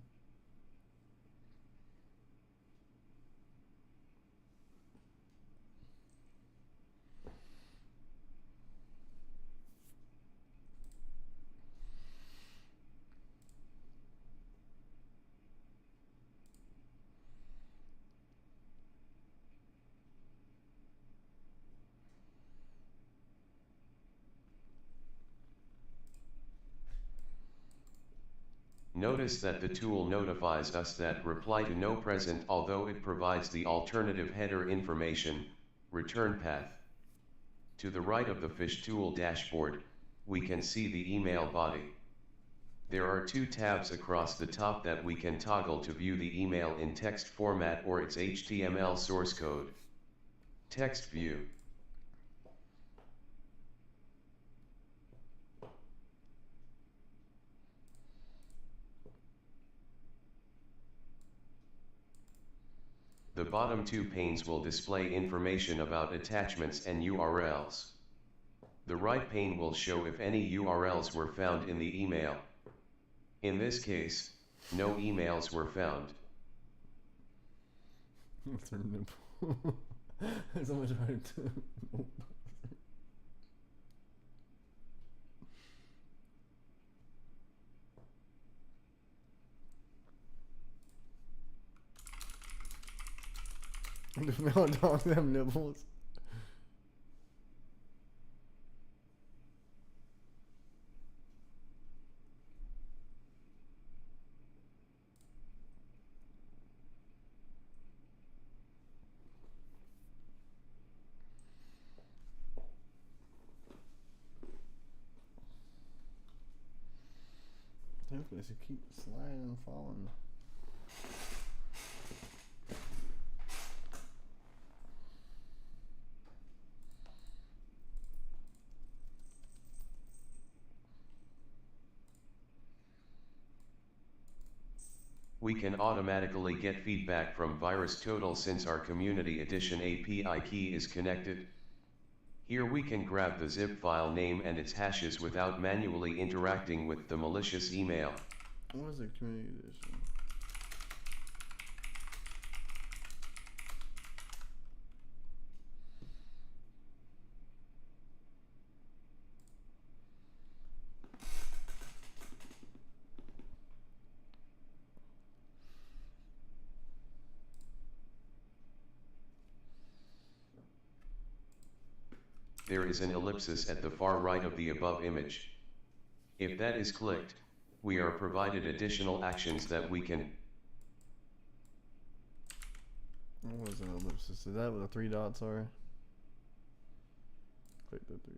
Notice that the tool notifies us that reply to no present, although it provides the alternative header information, return path. To the right of the Phish tool dashboard, we can see the email body. There are 2 tabs across the top that we can toggle to view the email in text format or its HTML source code. Text view. The bottom 2 panes will display information about attachments and URLs. The right pane will show if any URLs were found in the email. In this case, no emails were found. That's her nipple. Someone's trying to. The male dogs have nipples. Hopefully, it keep sliding and falling. We can automatically get feedback from VirusTotal since our Community Edition API key is connected. Here we can grab the zip file name and its hashes without manually interacting with the malicious email. What is a Community Edition? There is an ellipsis at the far right of the above image. If that is clicked, we are provided additional actions that we can. What was an ellipsis? Is that what the 3 dots are? Click the 3.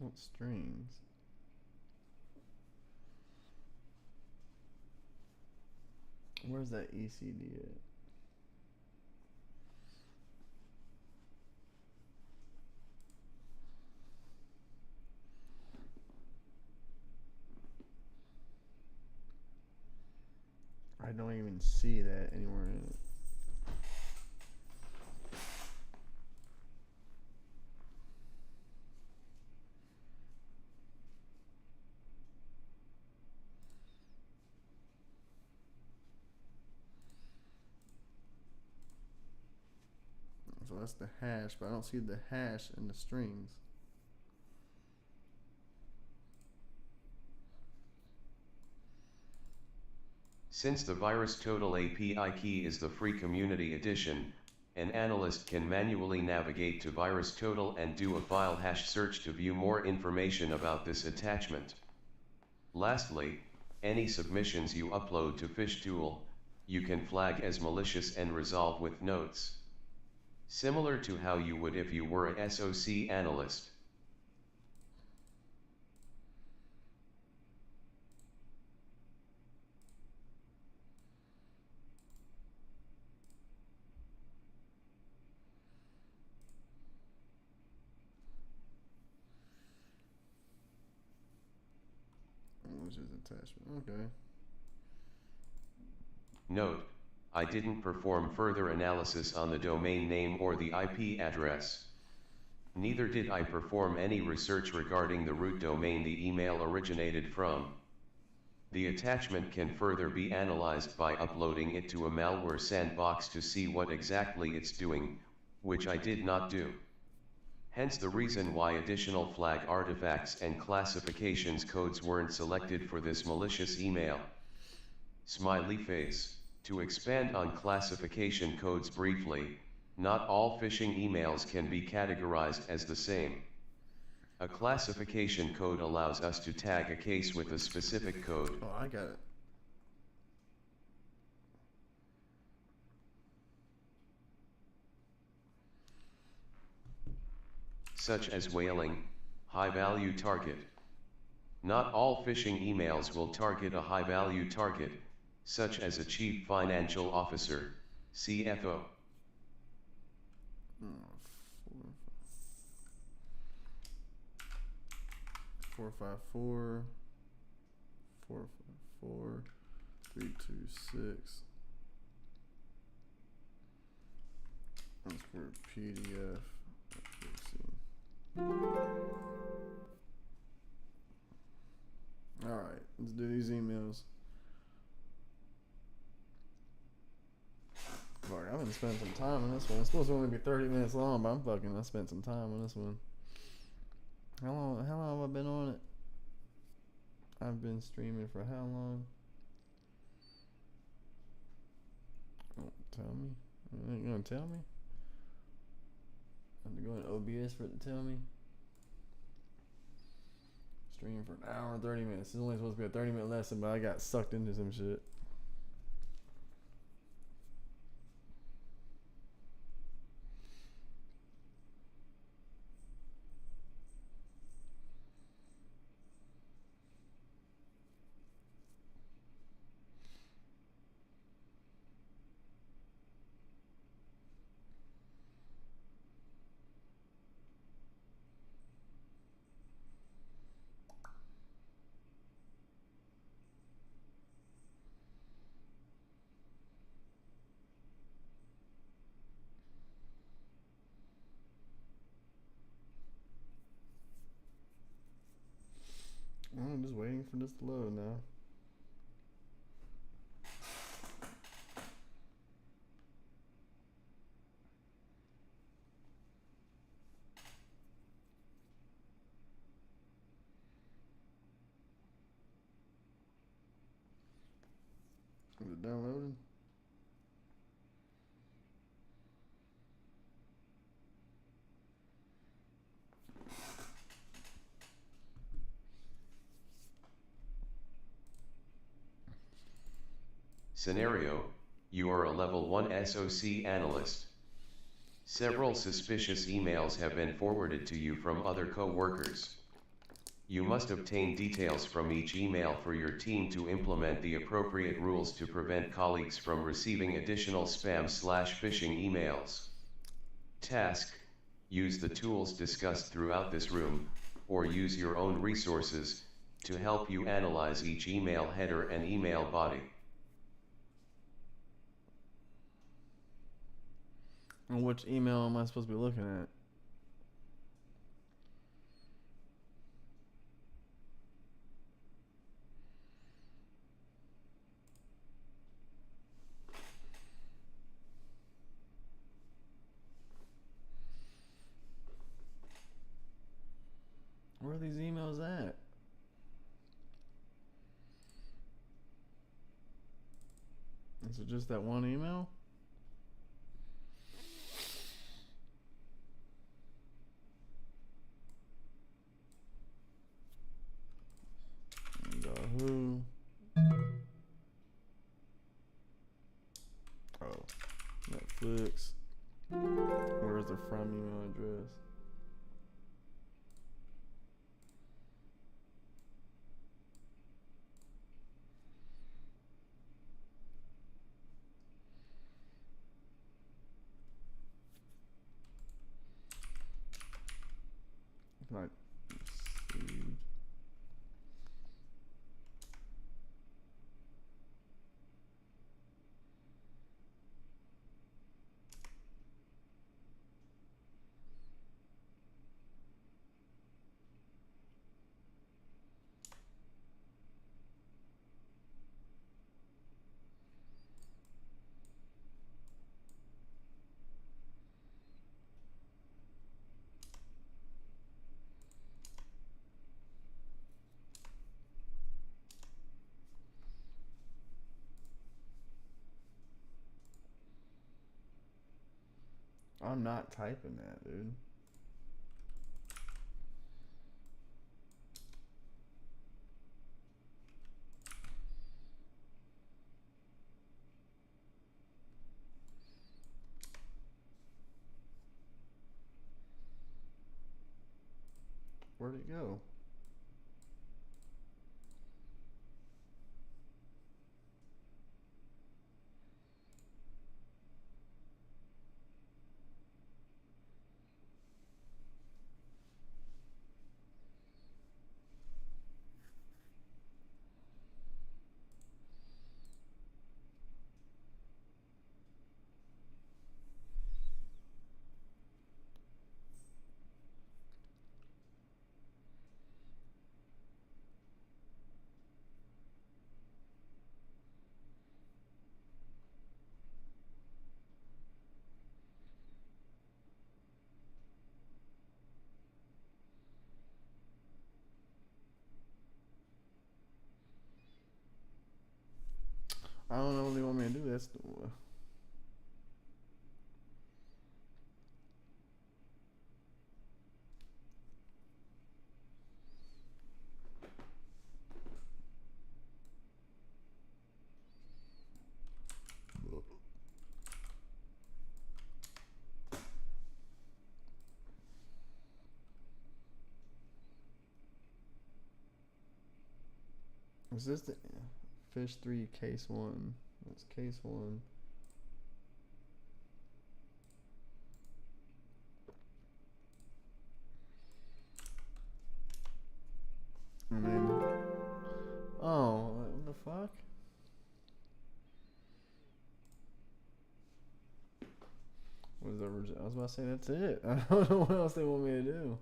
What strings? Where's that ECD at? I don't even see that anywhere in it. So that's the hash, but I don't see the hash in the strings. Since the VirusTotal API key is the free Community Edition, an analyst can manually navigate to VirusTotal and do a file hash search to view more information about this attachment. Lastly, any submissions you upload to PhishTool, you can flag as malicious and resolve with notes. Similar to how you would if you were a SOC analyst. Which is attachment. Okay. Note, I didn't perform further analysis on the domain name or the IP address. Neither did I perform any research regarding the root domain the email originated from. The attachment can further be analyzed by uploading it to a malware sandbox to see what exactly it's doing, which I did not do. Hence the reason why additional flag artifacts and classifications codes weren't selected for this malicious email. Smiley face. To expand on classification codes briefly, not all phishing emails can be categorized as the same. A classification code allows us to tag a case with a specific code. Oh, I got it. Such as whaling, high-value target. Not all phishing emails will target a high-value target, such as a chief financial officer, CFO. 454 454 326. That's for PDF. Let's see. Alright, let's do these emails. Fuck, I've been spending some time on this one. It's supposed to only be 30 minutes long, but I spent some time on this one. How long have I been on it? I've been streaming for how long? Don't tell me. You ain't gonna tell me? I have to go in OBS for it to tell me. Streaming for an hour and 30 minutes. It's only supposed to be a 30-minute lesson, but I got sucked into some shit. I'm just waiting for this to load now. Is it downloading? Scenario: you are a level 1 SOC analyst. Several suspicious emails have been forwarded to you from other co-workers. You must obtain details from each email for your team to implement the appropriate rules to prevent colleagues from receiving additional spam/phishing emails. Task: use the tools discussed throughout this room, or use your own resources, to help you analyze each email header and email body. And which email am I supposed to be looking at? Where are these emails at? Is it just that one email? Yahoo. Oh, Netflix. Where's the from email address? Like, received. I'm not typing that, dude. Where'd it go? I don't know what they want me to do. That's is this the fish 3 case 1? That's case 1. And then, oh, what the fuck? What is that? I was about to say that's it. I don't know what else they want me to do.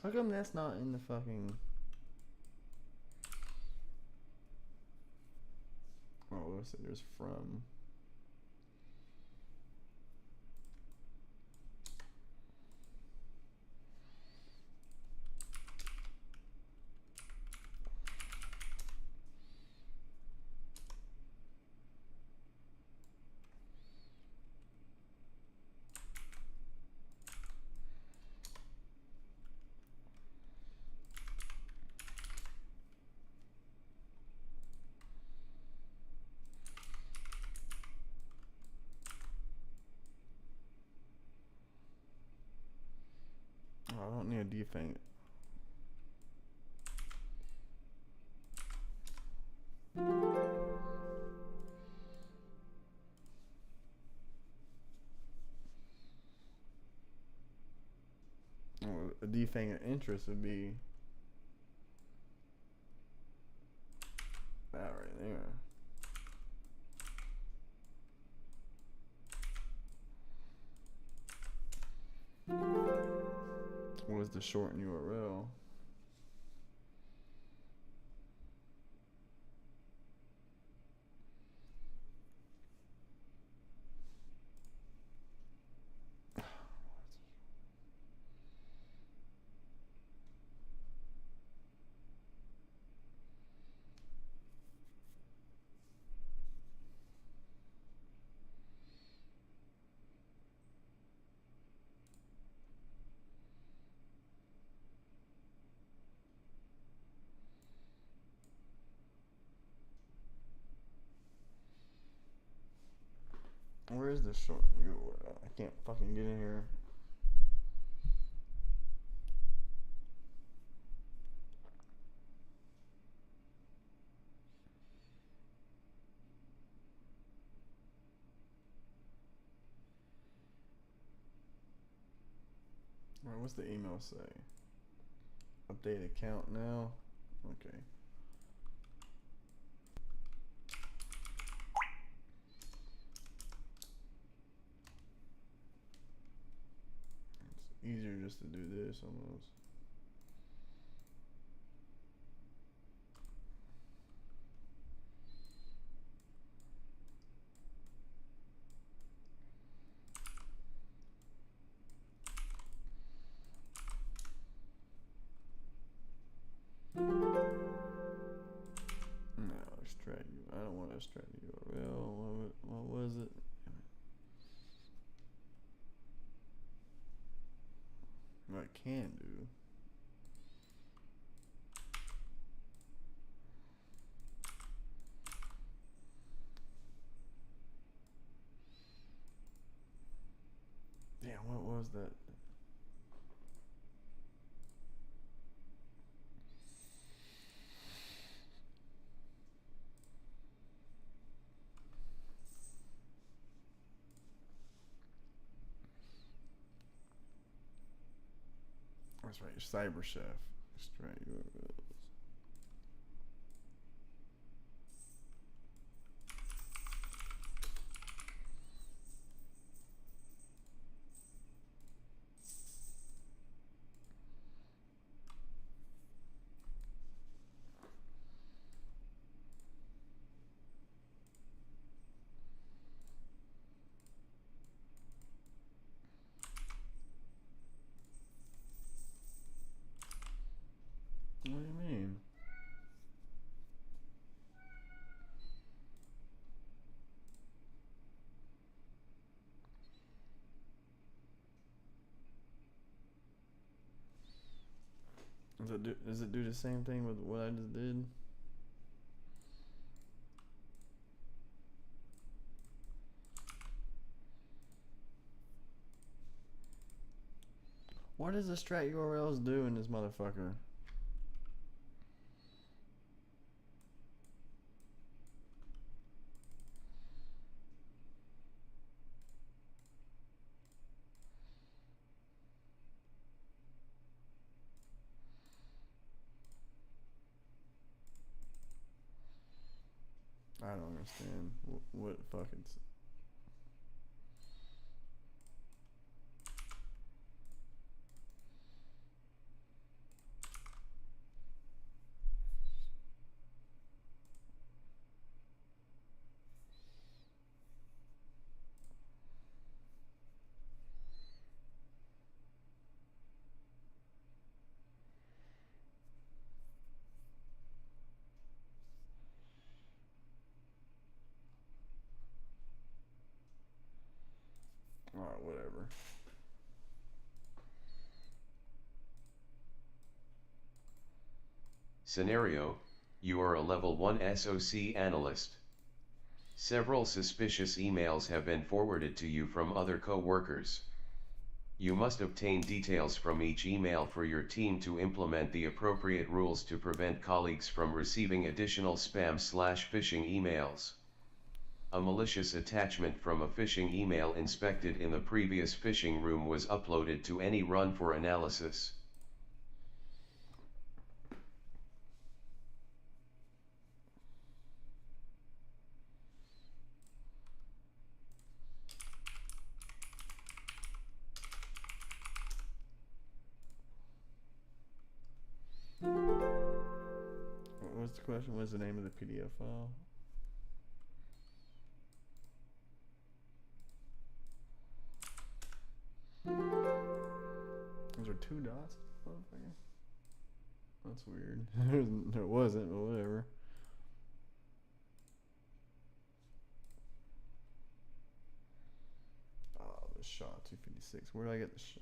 How come that's not in the fucking... Oh, let's see, there's from. Oh, I don't need a defang. Oh, a defang of interest would be that right there. What is the shorten URL? Where is the short URL? I can't fucking get in here. Alright, what's the email say? Update account now? Okay. It's easier just to do this almost. No, extract you. Strat URL. What was it? What I can do. Damn, what was that? That's right, Cyber Chef. Strat URLs. What do you mean? Does it do the same thing with what I just did? What does the strat URLs do in this motherfucker? I don't understand what fucking. Alright, whatever. Scenario: you are a level 1 SOC analyst. Several suspicious emails have been forwarded to you from other co-workers. You must obtain details from each email for your team to implement the appropriate rules to prevent colleagues from receiving additional spam/phishing emails. A malicious attachment from a phishing email inspected in the previous phishing room was uploaded to any run for analysis. What's the question? What's the name of the PDF file? Those are 2 dots, motherfucker. That's weird. There wasn't, but whatever. Oh, the shot 256. Where did I get the shot?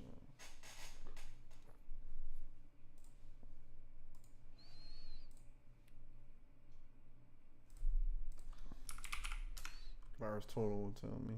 Virus total will tell me.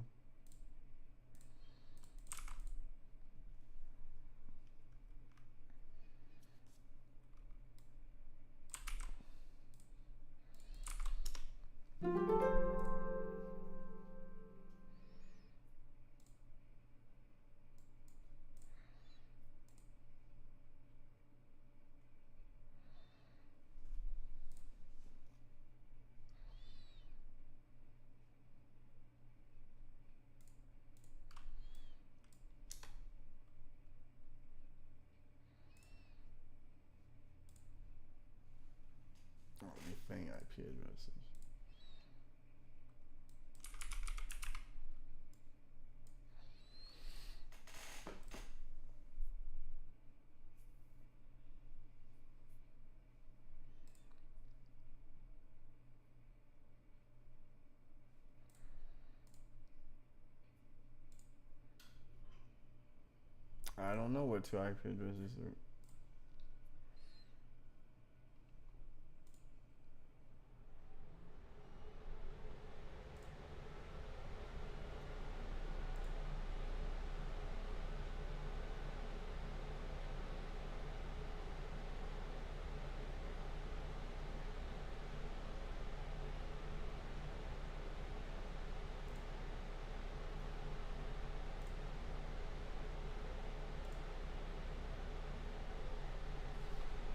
Oh, the Fang IP addresses. I don't know what 2 IP addresses are.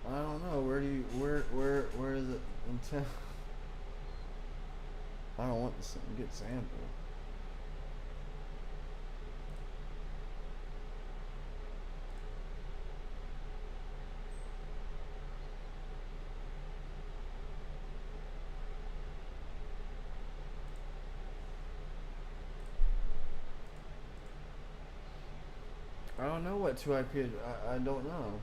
I don't know. Where is it until I don't want to get sample. I don't know what 2 IP. I don't know.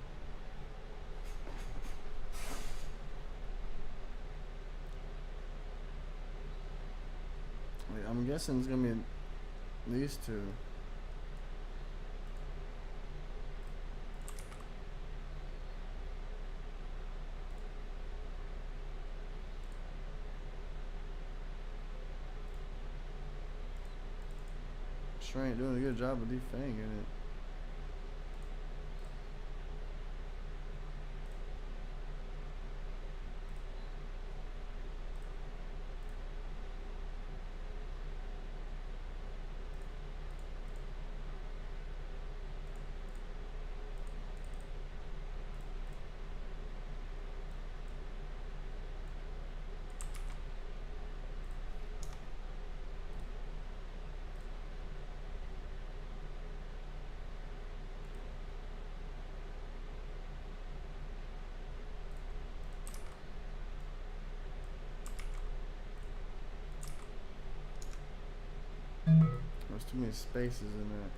I'm guessing it's gonna be these 2. Sure ain't doing a good job of defanging it. There's too many spaces in that.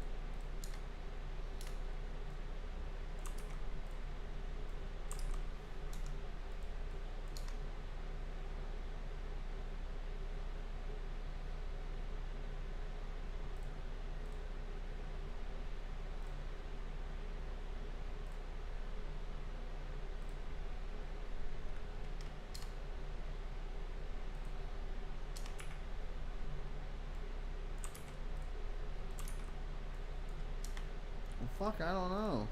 Well, fuck, I don't know.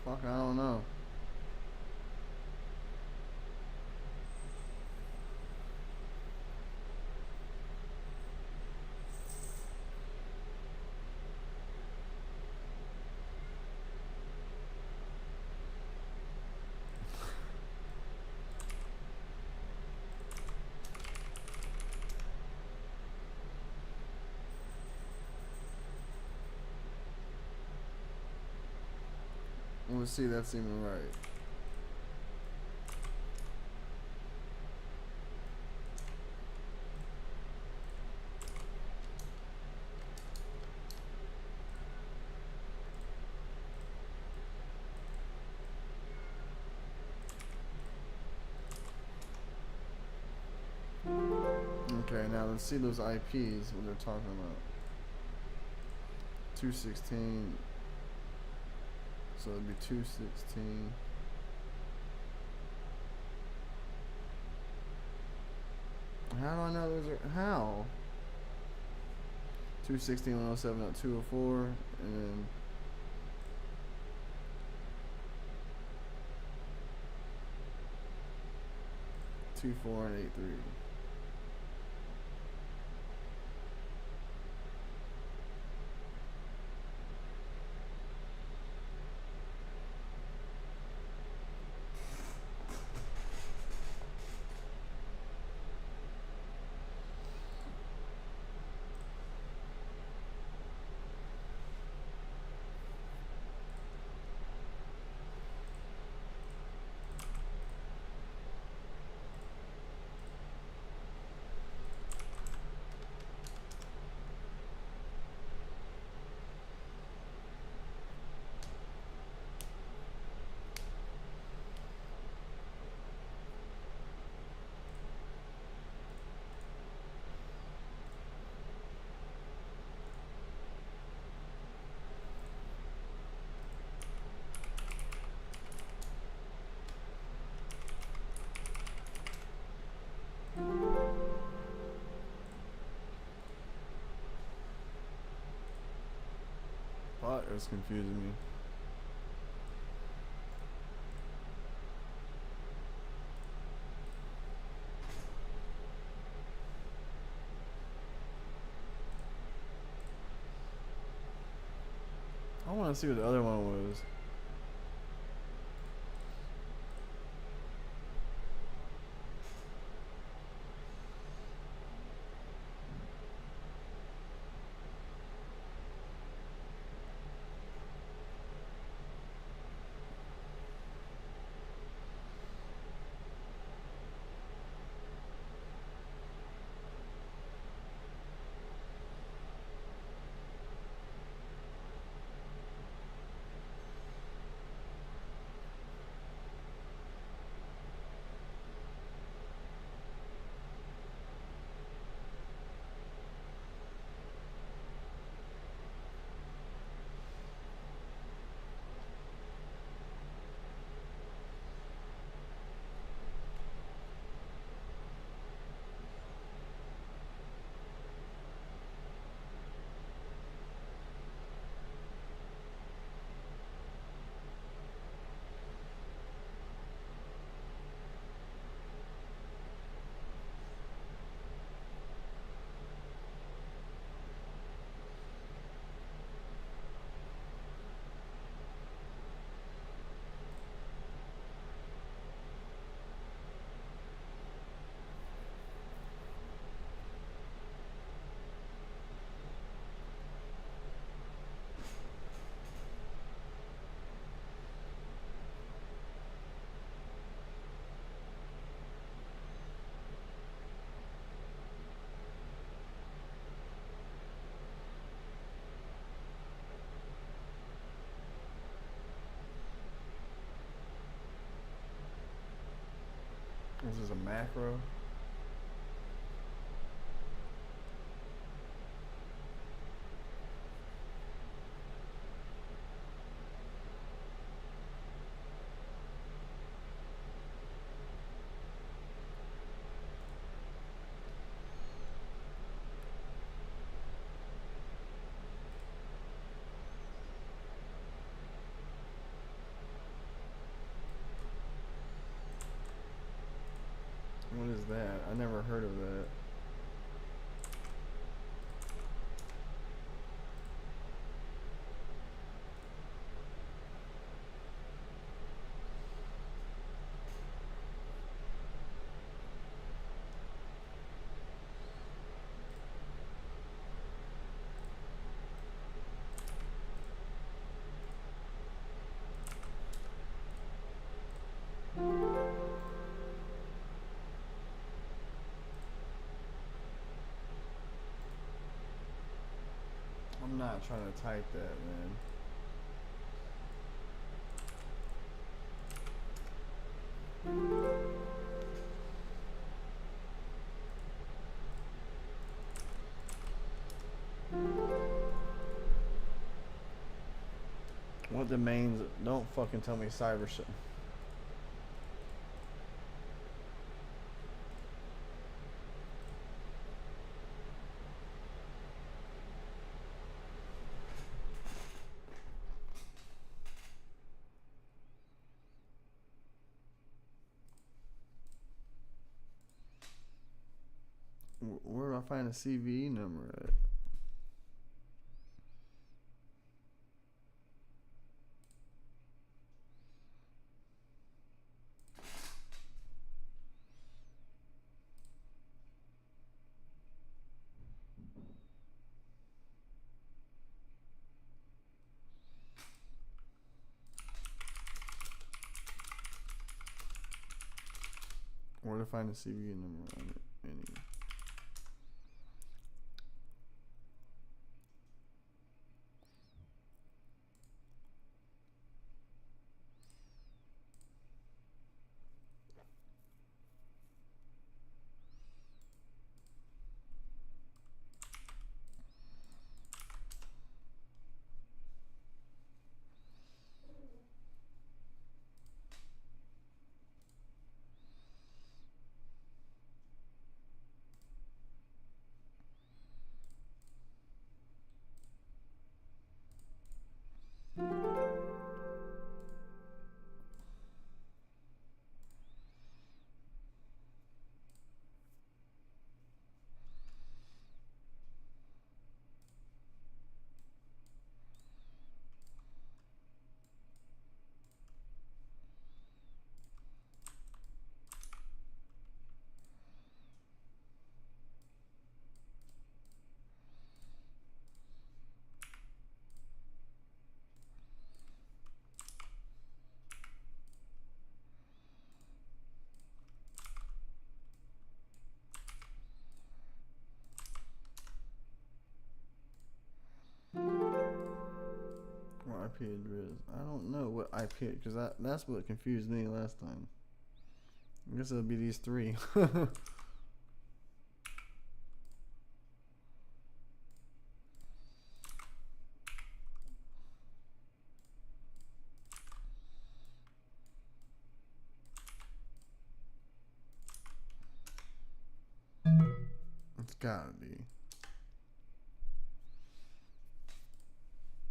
Fuck, I don't know. Let's see, that's even right. Okay, now let's see those IPs, what they're talking about. 216. So it'd be 216. How do I know those are, how? 216.107.204, and then 24 and 83. fuck is confusing me. I want to see what the other one was. This is a macro. What is that? I never heard of that. I'm not trying to type that, man. What domains? Don't fucking tell me cyber shit. Where do I find a CVE number at? Where to find a CVE number on it? Any. I don't know what IP, because that's what confused me last time. I guess it'll be these three. It's gotta be.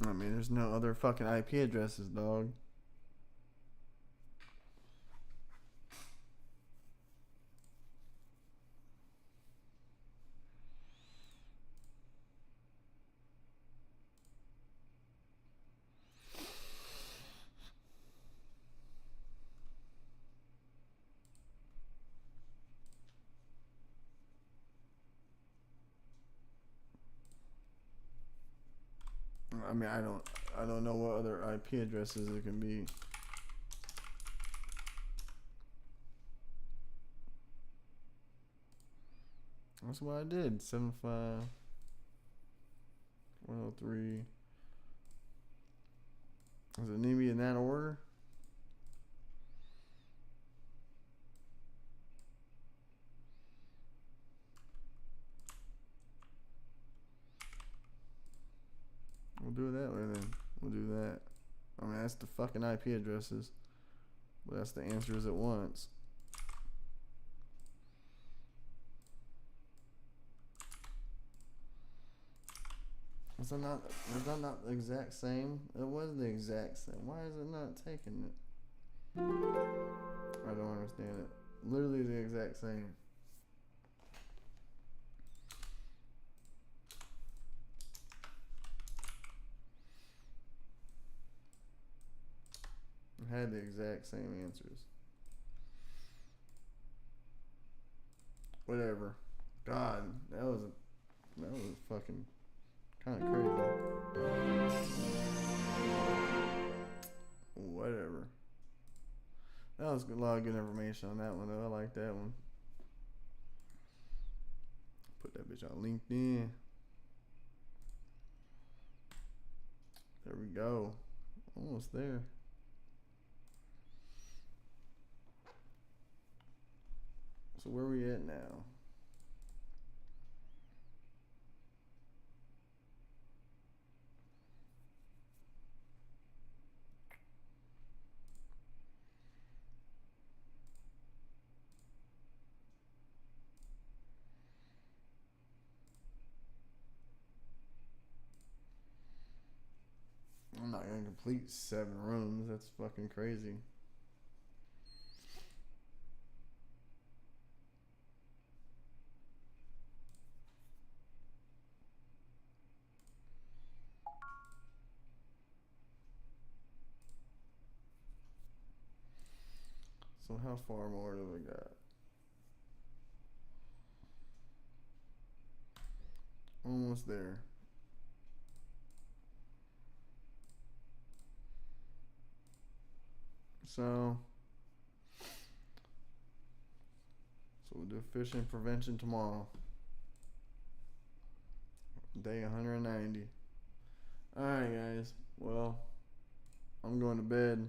I mean, there's no other fucking IP addresses, dog. I mean, I don't know what other IP addresses it can be. That's what I did. 75 103. Does it need to be in that order? We'll do it that way then. We'll do that. I mean, that's the fucking IP addresses. But that's the answers at once. Is that not the exact same? It was the exact same. Why is it not taking it? I don't understand it. Literally the exact same. It had the exact same answers. Whatever. God, that was fucking kind of crazy. Whatever. That was a lot of good information on that one though. I like that one. Put that bitch on LinkedIn. There we go. Almost there. So where are we at now? I'm not gonna complete 7 rooms. That's fucking crazy. So how far more do we got? Almost there. So we'll do phishing prevention tomorrow. Day 190. Alright guys. Well, I'm going to bed.